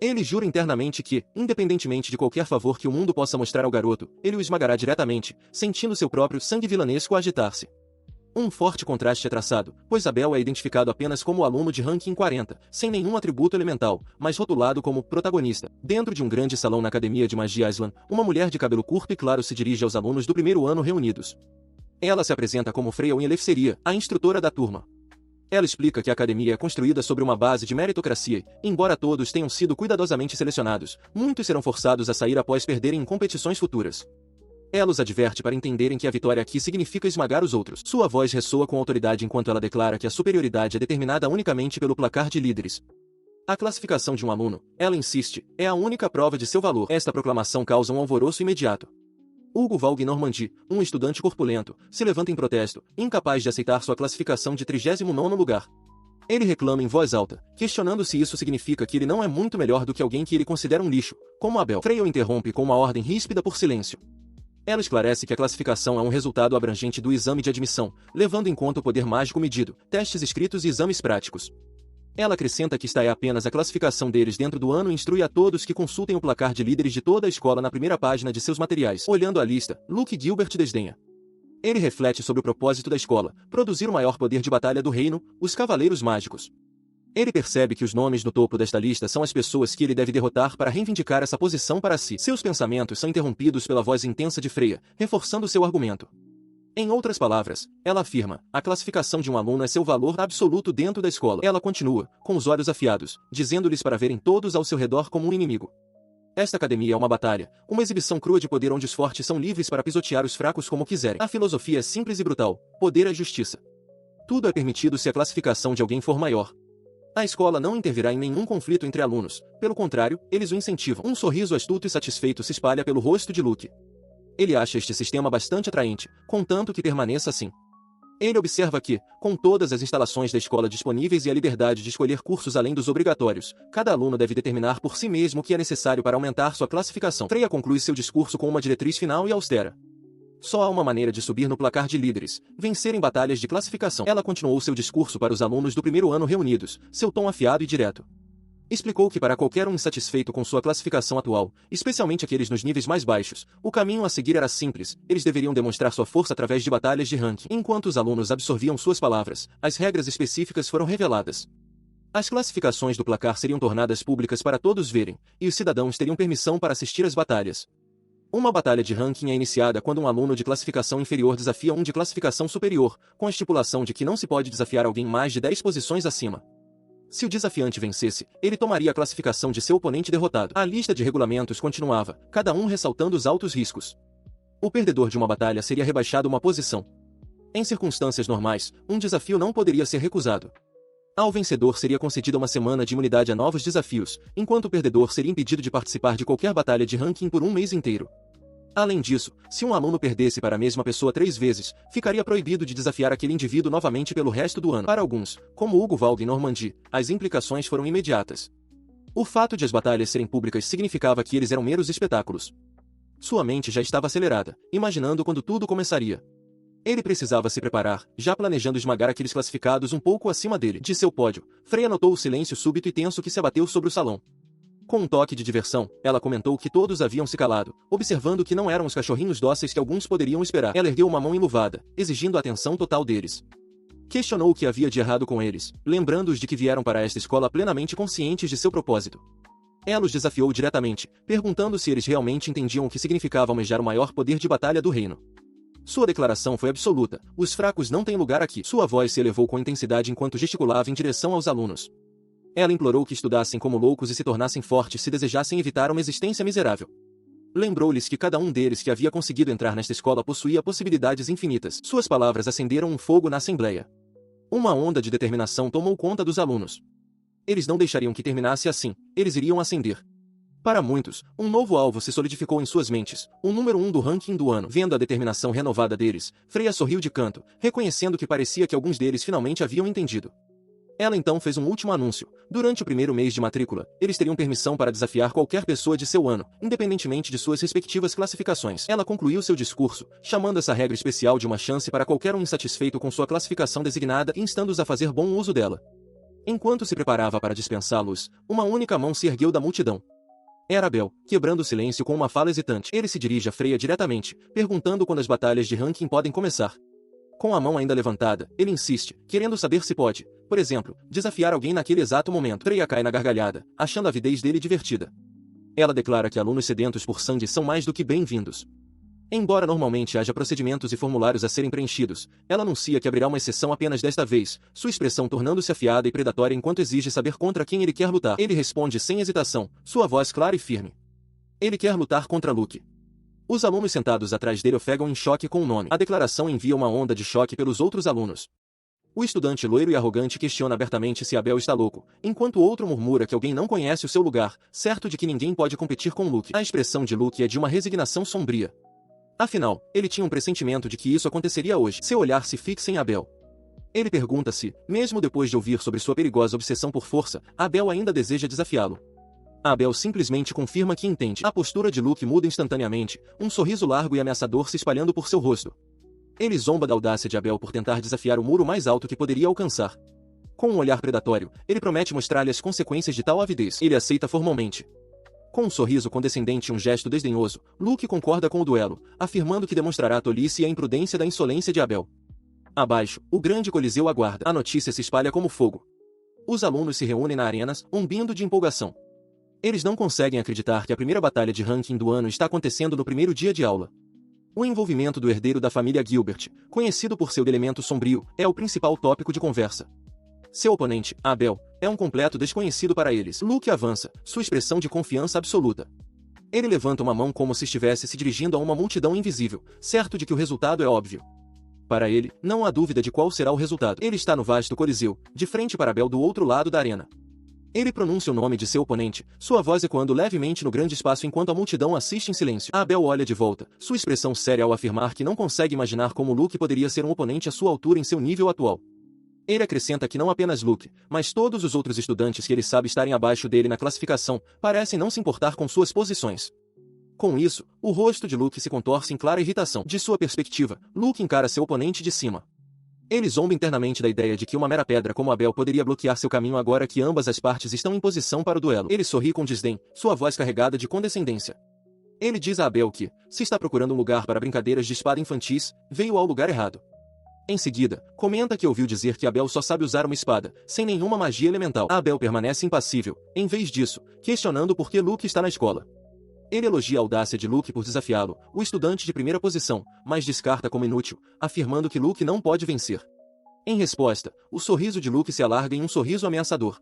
Ele jura internamente que, independentemente de qualquer favor que o mundo possa mostrar ao garoto, ele o esmagará diretamente, sentindo seu próprio sangue vilanesco agitar-se. Um forte contraste é traçado, pois Abel é identificado apenas como o aluno de ranking 40, sem nenhum atributo elemental, mas rotulado como protagonista. Dentro de um grande salão na Academia de Magia Island, uma mulher de cabelo curto e claro se dirige aos alunos do primeiro ano reunidos. Ela se apresenta como Freya Wineleficeria, a instrutora da turma. Ela explica que a academia é construída sobre uma base de meritocracia e, embora todos tenham sido cuidadosamente selecionados, muitos serão forçados a sair após perderem em competições futuras. Ela os adverte para entenderem que a vitória aqui significa esmagar os outros. Sua voz ressoa com autoridade enquanto ela declara que a superioridade é determinada unicamente pelo placar de líderes. A classificação de um aluno, ela insiste, é a única prova de seu valor. Esta proclamação causa um alvoroço imediato. Hugo Valg Normandie, um estudante corpulento, se levanta em protesto, incapaz de aceitar sua classificação de 39º lugar. Ele reclama em voz alta, questionando se isso significa que ele não é muito melhor do que alguém que ele considera um lixo, como Abel. Freya o interrompe com uma ordem ríspida por silêncio. Ela esclarece que a classificação é um resultado abrangente do exame de admissão, levando em conta o poder mágico medido, testes escritos e exames práticos. Ela acrescenta que esta é apenas a classificação deles dentro do ano e instrui a todos que consultem o placar de líderes de toda a escola na primeira página de seus materiais. Olhando a lista, Luke Gilbert desdenha. Ele reflete sobre o propósito da escola, produzir o maior poder de batalha do reino, os Cavaleiros Mágicos. Ele percebe que os nomes no topo desta lista são as pessoas que ele deve derrotar para reivindicar essa posição para si. Seus pensamentos são interrompidos pela voz intensa de Freya, reforçando seu argumento. Em outras palavras, ela afirma, a classificação de um aluno é seu valor absoluto dentro da escola. Ela continua, com os olhos afiados, dizendo-lhes para verem todos ao seu redor como um inimigo. Esta academia é uma batalha, uma exibição crua de poder onde os fortes são livres para pisotear os fracos como quiserem. A filosofia é simples e brutal, poder é justiça. Tudo é permitido se a classificação de alguém for maior. A escola não intervirá em nenhum conflito entre alunos, pelo contrário, eles o incentivam. Um sorriso astuto e satisfeito se espalha pelo rosto de Luke. Ele acha este sistema bastante atraente, contanto que permaneça assim. Ele observa que, com todas as instalações da escola disponíveis e a liberdade de escolher cursos além dos obrigatórios, cada aluno deve determinar por si mesmo o que é necessário para aumentar sua classificação. Freya conclui seu discurso com uma diretriz final e austera. Só há uma maneira de subir no placar de líderes, vencer em batalhas de classificação. Ela continuou seu discurso para os alunos do primeiro ano reunidos, seu tom afiado e direto. Explicou que para qualquer um insatisfeito com sua classificação atual, especialmente aqueles nos níveis mais baixos, o caminho a seguir era simples, eles deveriam demonstrar sua força através de batalhas de ranking. Enquanto os alunos absorviam suas palavras, as regras específicas foram reveladas. As classificações do placar seriam tornadas públicas para todos verem, e os cidadãos teriam permissão para assistir às batalhas. Uma batalha de ranking é iniciada quando um aluno de classificação inferior desafia um de classificação superior, com a estipulação de que não se pode desafiar alguém mais de 10 posições acima. Se o desafiante vencesse, ele tomaria a classificação de seu oponente derrotado. A lista de regulamentos continuava, cada um ressaltando os altos riscos. O perdedor de uma batalha seria rebaixado uma posição. Em circunstâncias normais, um desafio não poderia ser recusado. Ao vencedor seria concedida uma semana de imunidade a novos desafios, enquanto o perdedor seria impedido de participar de qualquer batalha de ranking por um mês inteiro. Além disso, se um aluno perdesse para a mesma pessoa 3 vezes, ficaria proibido de desafiar aquele indivíduo novamente pelo resto do ano. Para alguns, como Hugo Valg Normandie, as implicações foram imediatas. O fato de as batalhas serem públicas significava que eles eram meros espetáculos. Sua mente já estava acelerada, imaginando quando tudo começaria. Ele precisava se preparar, já planejando esmagar aqueles classificados um pouco acima dele. De seu pódio, Freya notou o silêncio súbito e tenso que se abateu sobre o salão. Com um toque de diversão, ela comentou que todos haviam se calado, observando que não eram os cachorrinhos dóceis que alguns poderiam esperar. Ela ergueu uma mão enluvada, exigindo a atenção total deles. Questionou o que havia de errado com eles, lembrando-os de que vieram para esta escola plenamente conscientes de seu propósito. Ela os desafiou diretamente, perguntando se eles realmente entendiam o que significava almejar o maior poder de batalha do reino. Sua declaração foi absoluta, os fracos não têm lugar aqui. Sua voz se elevou com intensidade enquanto gesticulava em direção aos alunos. Ela implorou que estudassem como loucos e se tornassem fortes se desejassem evitar uma existência miserável. Lembrou-lhes que cada um deles que havia conseguido entrar nesta escola possuía possibilidades infinitas. Suas palavras acenderam um fogo na assembleia. Uma onda de determinação tomou conta dos alunos. Eles não deixariam que terminasse assim, eles iriam ascender. Para muitos, um novo alvo se solidificou em suas mentes, o número 1 do ranking do ano. Vendo a determinação renovada deles, Freya sorriu de canto, reconhecendo que parecia que alguns deles finalmente haviam entendido. Ela então fez um último anúncio. Durante o primeiro mês de matrícula, eles teriam permissão para desafiar qualquer pessoa de seu ano, independentemente de suas respectivas classificações. Ela concluiu seu discurso, chamando essa regra especial de uma chance para qualquer um insatisfeito com sua classificação designada e instando-os a fazer bom uso dela. Enquanto se preparava para dispensá-los, uma única mão se ergueu da multidão. Era Abel, quebrando o silêncio com uma fala hesitante. Ele se dirige a Freya diretamente, perguntando quando as batalhas de ranking podem começar. Com a mão ainda levantada, ele insiste, querendo saber se pode, por exemplo, desafiar alguém naquele exato momento. Freya cai na gargalhada, achando a avidez dele divertida. Ela declara que alunos sedentos por sangue são mais do que bem-vindos. Embora normalmente haja procedimentos e formulários a serem preenchidos, ela anuncia que abrirá uma exceção apenas desta vez, sua expressão tornando-se afiada e predatória enquanto exige saber contra quem ele quer lutar. Ele responde sem hesitação, sua voz clara e firme. Ele quer lutar contra Luke. Os alunos sentados atrás dele ofegam em choque com o nome. A declaração envia uma onda de choque pelos outros alunos. O estudante loiro e arrogante questiona abertamente se Abel está louco, enquanto o outro murmura que alguém não conhece o seu lugar, certo de que ninguém pode competir com Luke. A expressão de Luke é de uma resignação sombria. Afinal, ele tinha um pressentimento de que isso aconteceria hoje. Seu olhar se fixa em Abel. Ele pergunta se, mesmo depois de ouvir sobre sua perigosa obsessão por força, Abel ainda deseja desafiá-lo. Abel simplesmente confirma que entende. A postura de Luke muda instantaneamente, um sorriso largo e ameaçador se espalhando por seu rosto. Ele zomba da audácia de Abel por tentar desafiar o muro mais alto que poderia alcançar. Com um olhar predatório, ele promete mostrar-lhe as consequências de tal avidez. Ele aceita formalmente. Com um sorriso condescendente e um gesto desdenhoso, Luke concorda com o duelo, afirmando que demonstrará a tolice e a imprudência da insolência de Abel. Abaixo, o grande coliseu aguarda. A notícia se espalha como fogo. Os alunos se reúnem na arena, zumbindo de empolgação. Eles não conseguem acreditar que a primeira batalha de ranking do ano está acontecendo no primeiro dia de aula. O envolvimento do herdeiro da família Gilbert, conhecido por seu elemento sombrio, é o principal tópico de conversa. Seu oponente, Abel, é um completo desconhecido para eles. Luke avança, sua expressão de confiança absoluta. Ele levanta uma mão como se estivesse se dirigindo a uma multidão invisível, certo de que o resultado é óbvio. Para ele, não há dúvida de qual será o resultado. Ele está no vasto coliseu, de frente para Abel do outro lado da arena. Ele pronuncia o nome de seu oponente, sua voz ecoando levemente no grande espaço enquanto a multidão assiste em silêncio. Abel olha de volta, sua expressão séria ao afirmar que não consegue imaginar como Luke poderia ser um oponente à sua altura em seu nível atual. Ele acrescenta que não apenas Luke, mas todos os outros estudantes que ele sabe estarem abaixo dele na classificação, parecem não se importar com suas posições. Com isso, o rosto de Luke se contorce em clara irritação. De sua perspectiva, Luke encara seu oponente de cima. Ele zomba internamente da ideia de que uma mera pedra como Abel poderia bloquear seu caminho agora que ambas as partes estão em posição para o duelo. Ele sorri com desdém, sua voz carregada de condescendência. Ele diz a Abel que, se está procurando um lugar para brincadeiras de espada infantis, veio ao lugar errado. Em seguida, comenta que ouviu dizer que Abel só sabe usar uma espada, sem nenhuma magia elemental. Abel permanece impassível, em vez disso, questionando por que Luke está na escola. Ele elogia a audácia de Luke por desafiá-lo, o estudante de primeira posição, mas descarta como inútil, afirmando que Luke não pode vencer. Em resposta, o sorriso de Luke se alarga em um sorriso ameaçador.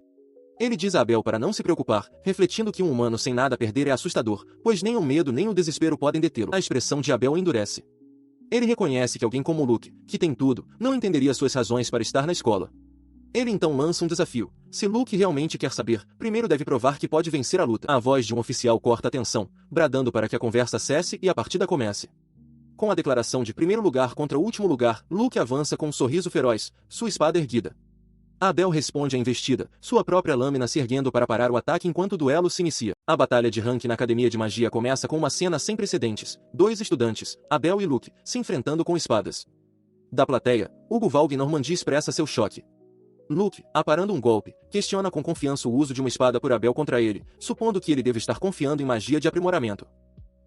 Ele diz a Abel para não se preocupar, refletindo que um humano sem nada a perder é assustador, pois nem o medo nem o desespero podem detê-lo. A expressão de Abel endurece. Ele reconhece que alguém como Luke, que tem tudo, não entenderia suas razões para estar na escola. Ele então lança um desafio. Se Luke realmente quer saber, primeiro deve provar que pode vencer a luta. A voz de um oficial corta a tensão, bradando para que a conversa cesse e a partida comece. Com a declaração de primeiro lugar contra o último lugar, Luke avança com um sorriso feroz, sua espada erguida. Abel responde à investida, sua própria lâmina se erguendo para parar o ataque enquanto o duelo se inicia. A batalha de ranking na Academia de Magia começa com uma cena sem precedentes. Dois estudantes, Abel e Luke, se enfrentando com espadas. Da plateia, Hugo Valg Normandi expressa seu choque. Luke, aparando um golpe, questiona com confiança o uso de uma espada por Abel contra ele, supondo que ele deve estar confiando em magia de aprimoramento.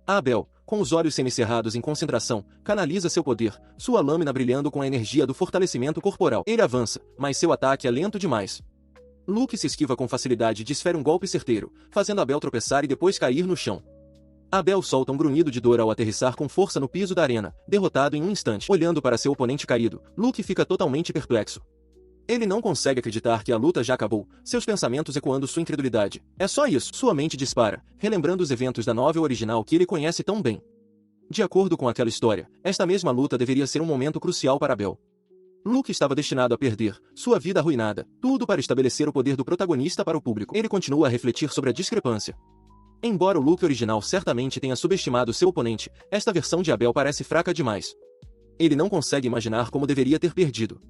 Abel, com os olhos semicerrados em concentração, canaliza seu poder, sua lâmina brilhando com a energia do fortalecimento corporal. Ele avança, mas seu ataque é lento demais. Luke se esquiva com facilidade e desfere um golpe certeiro, fazendo Abel tropeçar e depois cair no chão. Abel solta um grunhido de dor ao aterrissar com força no piso da arena, derrotado em um instante. Olhando para seu oponente caído, Luke fica totalmente perplexo. Ele não consegue acreditar que a luta já acabou, seus pensamentos ecoando sua incredulidade. É só isso. Sua mente dispara, relembrando os eventos da novel original que ele conhece tão bem. De acordo com aquela história, esta mesma luta deveria ser um momento crucial para Abel. Luke estava destinado a perder, sua vida arruinada, tudo para estabelecer o poder do protagonista para o público. Ele continua a refletir sobre a discrepância. Embora o Luke original certamente tenha subestimado seu oponente, esta versão de Abel parece fraca demais. Ele não consegue imaginar como deveria ter perdido.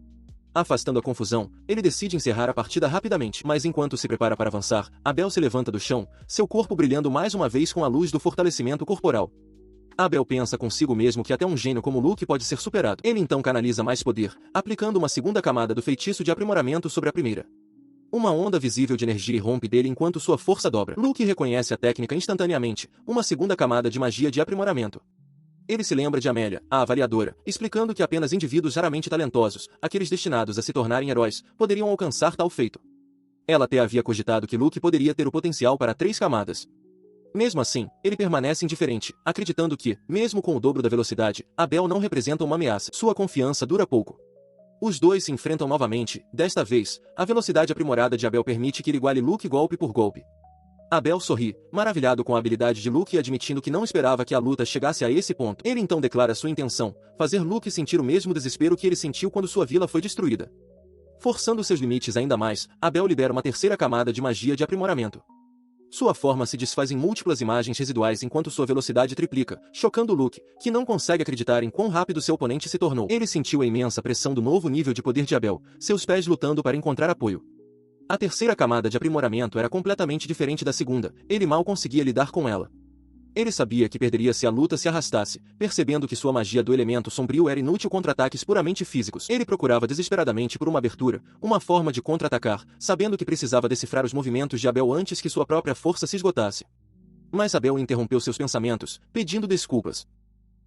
Afastando a confusão, ele decide encerrar a partida rapidamente. Mas enquanto se prepara para avançar, Abel se levanta do chão, seu corpo brilhando mais uma vez com a luz do fortalecimento corporal. Abel pensa consigo mesmo que até um gênio como Luke pode ser superado. Ele então canaliza mais poder, aplicando uma segunda camada do feitiço de aprimoramento sobre a primeira. Uma onda visível de energia irrompe dele enquanto sua força dobra. Luke reconhece a técnica instantaneamente, uma segunda camada de magia de aprimoramento. Ele se lembra de Amélia, a avaliadora, explicando que apenas indivíduos raramente talentosos, aqueles destinados a se tornarem heróis, poderiam alcançar tal feito. Ela até havia cogitado que Luke poderia ter o potencial para 3 camadas. Mesmo assim, ele permanece indiferente, acreditando que, mesmo com o dobro da velocidade, Abel não representa uma ameaça. Sua confiança dura pouco. Os dois se enfrentam novamente. Desta vez, a velocidade aprimorada de Abel permite que ele iguale Luke golpe por golpe. Abel sorri, maravilhado com a habilidade de Luke e admitindo que não esperava que a luta chegasse a esse ponto. Ele então declara sua intenção, fazer Luke sentir o mesmo desespero que ele sentiu quando sua vila foi destruída. Forçando seus limites ainda mais, Abel libera uma terceira camada de magia de aprimoramento. Sua forma se desfaz em múltiplas imagens residuais enquanto sua velocidade triplica, chocando Luke, que não consegue acreditar em quão rápido seu oponente se tornou. Ele sentiu a imensa pressão do novo nível de poder de Abel, seus pés lutando para encontrar apoio. A terceira camada de aprimoramento era completamente diferente da segunda, ele mal conseguia lidar com ela. Ele sabia que perderia se a luta se arrastasse, percebendo que sua magia do elemento sombrio era inútil contra ataques puramente físicos. Ele procurava desesperadamente por uma abertura, uma forma de contra-atacar, sabendo que precisava decifrar os movimentos de Abel antes que sua própria força se esgotasse. Mas Abel interrompeu seus pensamentos, pedindo desculpas.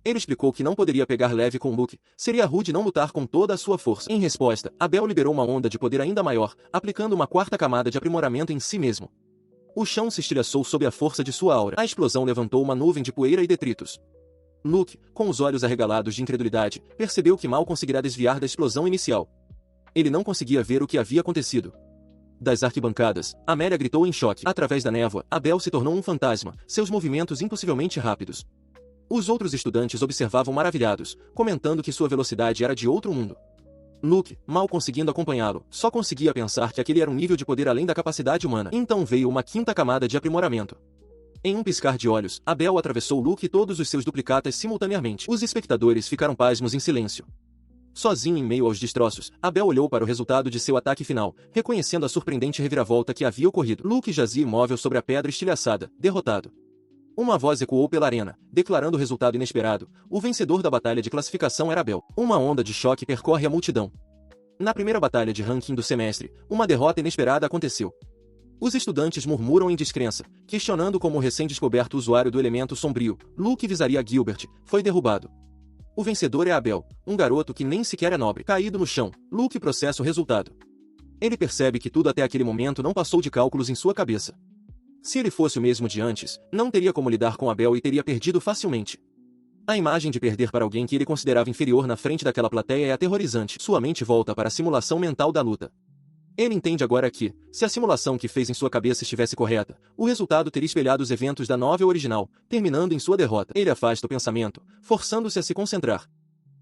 Ele explicou que não poderia pegar leve com Luke, seria rude não lutar com toda a sua força. Em resposta, Abel liberou uma onda de poder ainda maior, aplicando uma quarta camada de aprimoramento em si mesmo. O chão se estilhaçou sob a força de sua aura. A explosão levantou uma nuvem de poeira e detritos. Luke, com os olhos arregalados de incredulidade, percebeu que mal conseguirá desviar da explosão inicial. Ele não conseguia ver o que havia acontecido. Das arquibancadas, Amélia gritou em choque. Através da névoa, Abel se tornou um fantasma, seus movimentos impossivelmente rápidos. Os outros estudantes observavam maravilhados, comentando que sua velocidade era de outro mundo. Luke, mal conseguindo acompanhá-lo, só conseguia pensar que aquele era um nível de poder além da capacidade humana. Então veio uma quinta camada de aprimoramento. Em um piscar de olhos, Abel atravessou Luke e todos os seus duplicatas simultaneamente. Os espectadores ficaram pasmos em silêncio. Sozinho em meio aos destroços, Abel olhou para o resultado de seu ataque final, reconhecendo a surpreendente reviravolta que havia ocorrido. Luke jazia imóvel sobre a pedra estilhaçada, derrotado. Uma voz ecoou pela arena, declarando o resultado inesperado. O vencedor da batalha de classificação era Abel. Uma onda de choque percorre a multidão. Na primeira batalha de ranking do semestre, uma derrota inesperada aconteceu. Os estudantes murmuram em descrença, questionando como o recém-descoberto usuário do elemento sombrio, Luke visaria Gilbert, foi derrubado. O vencedor é Abel, um garoto que nem sequer é nobre. Caído no chão, Luke processa o resultado. Ele percebe que tudo até aquele momento não passou de cálculos em sua cabeça. Se ele fosse o mesmo de antes, não teria como lidar com Abel e teria perdido facilmente. A imagem de perder para alguém que ele considerava inferior na frente daquela plateia é aterrorizante. Sua mente volta para a simulação mental da luta. Ele entende agora que, se a simulação que fez em sua cabeça estivesse correta, o resultado teria espelhado os eventos da novel original, terminando em sua derrota. Ele afasta o pensamento, forçando-se a se concentrar.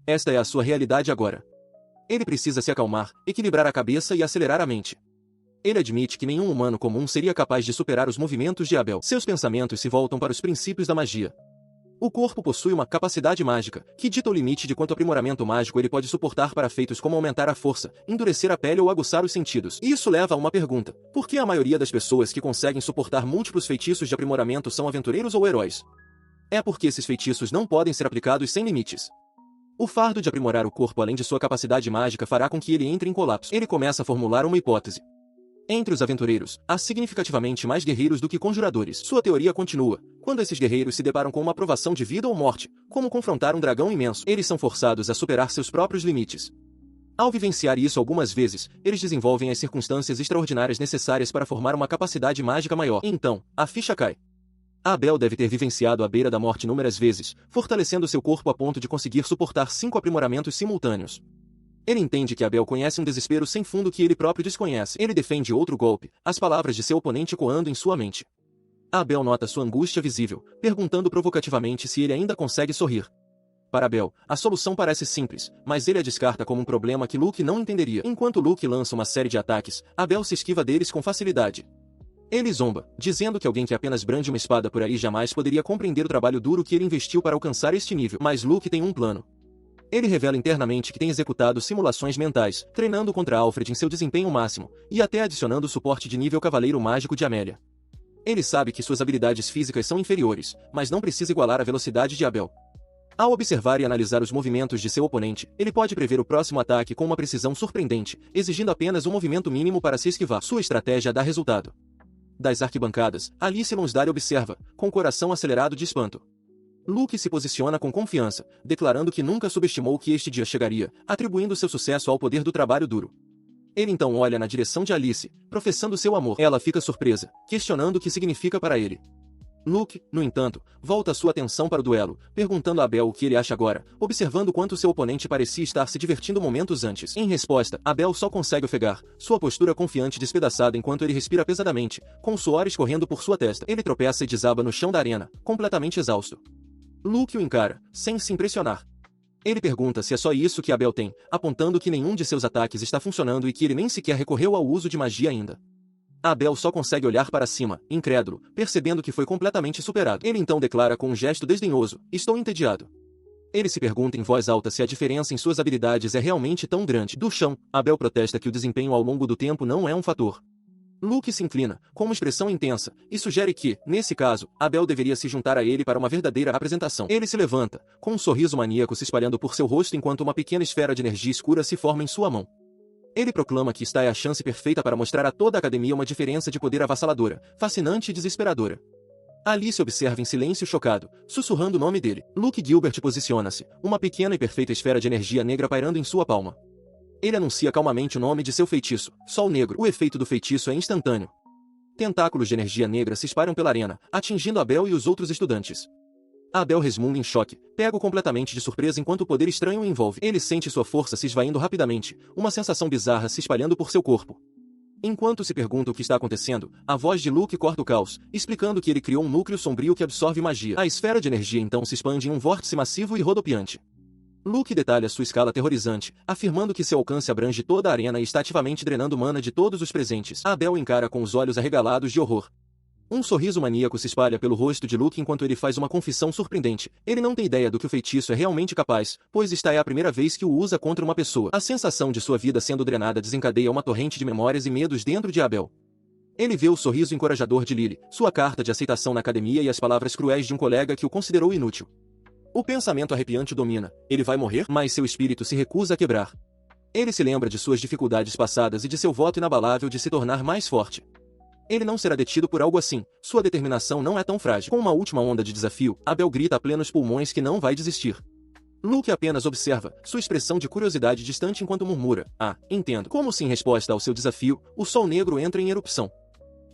Esta é a sua realidade agora. Ele precisa se acalmar, equilibrar a cabeça e acelerar a mente. Ele admite que nenhum humano comum seria capaz de superar os movimentos de Abel. Seus pensamentos se voltam para os princípios da magia. O corpo possui uma capacidade mágica, que dita o limite de quanto aprimoramento mágico ele pode suportar para feitos como aumentar a força, endurecer a pele ou aguçar os sentidos. Isso leva a uma pergunta: por que a maioria das pessoas que conseguem suportar múltiplos feitiços de aprimoramento são aventureiros ou heróis? É porque esses feitiços não podem ser aplicados sem limites. O fardo de aprimorar o corpo além de sua capacidade mágica fará com que ele entre em colapso. Ele começa a formular uma hipótese. Entre os aventureiros, há significativamente mais guerreiros do que conjuradores. Sua teoria continua. Quando esses guerreiros se deparam com uma provação de vida ou morte, como confrontar um dragão imenso, eles são forçados a superar seus próprios limites. Ao vivenciar isso algumas vezes, eles desenvolvem as circunstâncias extraordinárias necessárias para formar uma capacidade mágica maior. Então, a ficha cai. Abel deve ter vivenciado a beira da morte inúmeras vezes, fortalecendo seu corpo a ponto de conseguir suportar 5 aprimoramentos simultâneos. Ele entende que Abel conhece um desespero sem fundo que ele próprio desconhece. Ele defende outro golpe, as palavras de seu oponente ecoando em sua mente. Abel nota sua angústia visível, perguntando provocativamente se ele ainda consegue sorrir. Para Abel, a solução parece simples, mas ele a descarta como um problema que Luke não entenderia. Enquanto Luke lança uma série de ataques, Abel se esquiva deles com facilidade. Ele zomba, dizendo que alguém que apenas brande uma espada por aí jamais poderia compreender o trabalho duro que ele investiu para alcançar este nível. Mas Luke tem um plano. Ele revela internamente que tem executado simulações mentais, treinando contra Alfred em seu desempenho máximo, e até adicionando o suporte de nível Cavaleiro Mágico de Amélia. Ele sabe que suas habilidades físicas são inferiores, mas não precisa igualar a velocidade de Abel. Ao observar e analisar os movimentos de seu oponente, ele pode prever o próximo ataque com uma precisão surpreendente, exigindo apenas um movimento mínimo para se esquivar. Sua estratégia dá resultado. Das arquibancadas, Alice Lonsdale observa, com o coração acelerado de espanto. Luke se posiciona com confiança, declarando que nunca subestimou que este dia chegaria, atribuindo seu sucesso ao poder do trabalho duro. Ele então olha na direção de Alice, professando seu amor. Ela fica surpresa, questionando o que significa para ele. Luke, no entanto, volta sua atenção para o duelo, perguntando a Abel o que ele acha agora, observando quanto seu oponente parecia estar se divertindo momentos antes. Em resposta, Abel só consegue ofegar, sua postura confiante despedaçada enquanto ele respira pesadamente, com o suor escorrendo por sua testa. Ele tropeça e desaba no chão da arena, completamente exausto. Luke o encara, sem se impressionar. Ele pergunta se é só isso que Abel tem, apontando que nenhum de seus ataques está funcionando e que ele nem sequer recorreu ao uso de magia ainda. Abel só consegue olhar para cima, incrédulo, percebendo que foi completamente superado. Ele então declara com um gesto desdenhoso: "Estou entediado." Ele se pergunta em voz alta se a diferença em suas habilidades é realmente tão grande. Do chão, Abel protesta que o desempenho ao longo do tempo não é um fator. Luke se inclina, com uma expressão intensa, e sugere que, nesse caso, Abel deveria se juntar a ele para uma verdadeira apresentação. Ele se levanta, com um sorriso maníaco se espalhando por seu rosto enquanto uma pequena esfera de energia escura se forma em sua mão. Ele proclama que esta é a chance perfeita para mostrar a toda a academia uma diferença de poder avassaladora, fascinante e desesperadora. Alice observa em silêncio chocado, sussurrando o nome dele. Luke Gilbert posiciona-se, uma pequena e perfeita esfera de energia negra pairando em sua palma. Ele anuncia calmamente o nome de seu feitiço, Sol Negro. O efeito do feitiço é instantâneo. Tentáculos de energia negra se espalham pela arena, atingindo Abel e os outros estudantes. Abel resmunga em choque, pego completamente de surpresa enquanto o poder estranho o envolve. Ele sente sua força se esvaindo rapidamente, uma sensação bizarra se espalhando por seu corpo. Enquanto se pergunta o que está acontecendo, a voz de Luke corta o caos, explicando que ele criou um núcleo sombrio que absorve magia. A esfera de energia então se expande em um vórtice massivo e rodopiante. Luke detalha sua escala aterrorizante, afirmando que seu alcance abrange toda a arena e está ativamente drenando mana de todos os presentes. Abel o encara com os olhos arregalados de horror. Um sorriso maníaco se espalha pelo rosto de Luke enquanto ele faz uma confissão surpreendente. Ele não tem ideia do que o feitiço é realmente capaz, pois esta é a primeira vez que o usa contra uma pessoa. A sensação de sua vida sendo drenada desencadeia uma torrente de memórias e medos dentro de Abel. Ele vê o sorriso encorajador de Lily, sua carta de aceitação na academia e as palavras cruéis de um colega que o considerou inútil. O pensamento arrepiante o domina. Ele vai morrer, mas seu espírito se recusa a quebrar. Ele se lembra de suas dificuldades passadas e de seu voto inabalável de se tornar mais forte. Ele não será detido por algo assim, sua determinação não é tão frágil. Com uma última onda de desafio, Abel grita a plenos pulmões que não vai desistir. Luke apenas observa, sua expressão de curiosidade distante enquanto murmura: "Ah, entendo." Como se em resposta ao seu desafio, o Sol Negro entra em erupção.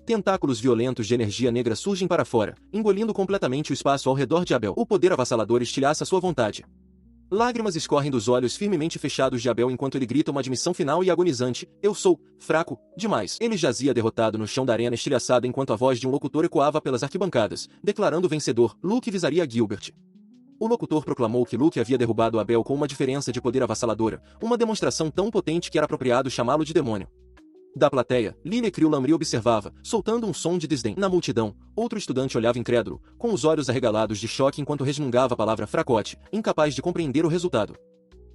Tentáculos violentos de energia negra surgem para fora, engolindo completamente o espaço ao redor de Abel. O poder avassalador estilhaça sua vontade. Lágrimas escorrem dos olhos firmemente fechados de Abel enquanto ele grita uma admissão final e agonizante: "Eu sou fraco demais." Ele jazia derrotado no chão da arena estilhaçada enquanto a voz de um locutor ecoava pelas arquibancadas, declarando vencedor: Luke visaria Gilbert. O locutor proclamou que Luke havia derrubado Abel com uma diferença de poder avassaladora, uma demonstração tão potente que era apropriado chamá-lo de demônio. Da plateia, Lily Krill Lamry observava, soltando um som de desdém. Na multidão, outro estudante olhava incrédulo, com os olhos arregalados de choque enquanto resmungava a palavra fracote, incapaz de compreender o resultado.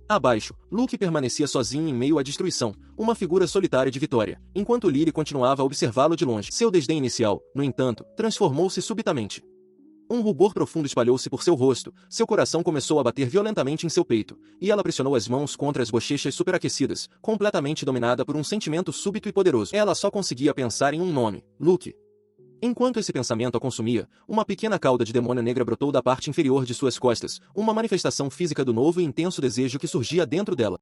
Abaixo, Luke permanecia sozinho em meio à destruição, uma figura solitária de vitória, enquanto Lily continuava a observá-lo de longe. Seu desdém inicial, no entanto, transformou-se subitamente. Um rubor profundo espalhou-se por seu rosto, seu coração começou a bater violentamente em seu peito, e ela pressionou as mãos contra as bochechas superaquecidas, completamente dominada por um sentimento súbito e poderoso. Ela só conseguia pensar em um nome: Luke. Enquanto esse pensamento a consumia, uma pequena cauda de demônio negra brotou da parte inferior de suas costas, uma manifestação física do novo e intenso desejo que surgia dentro dela.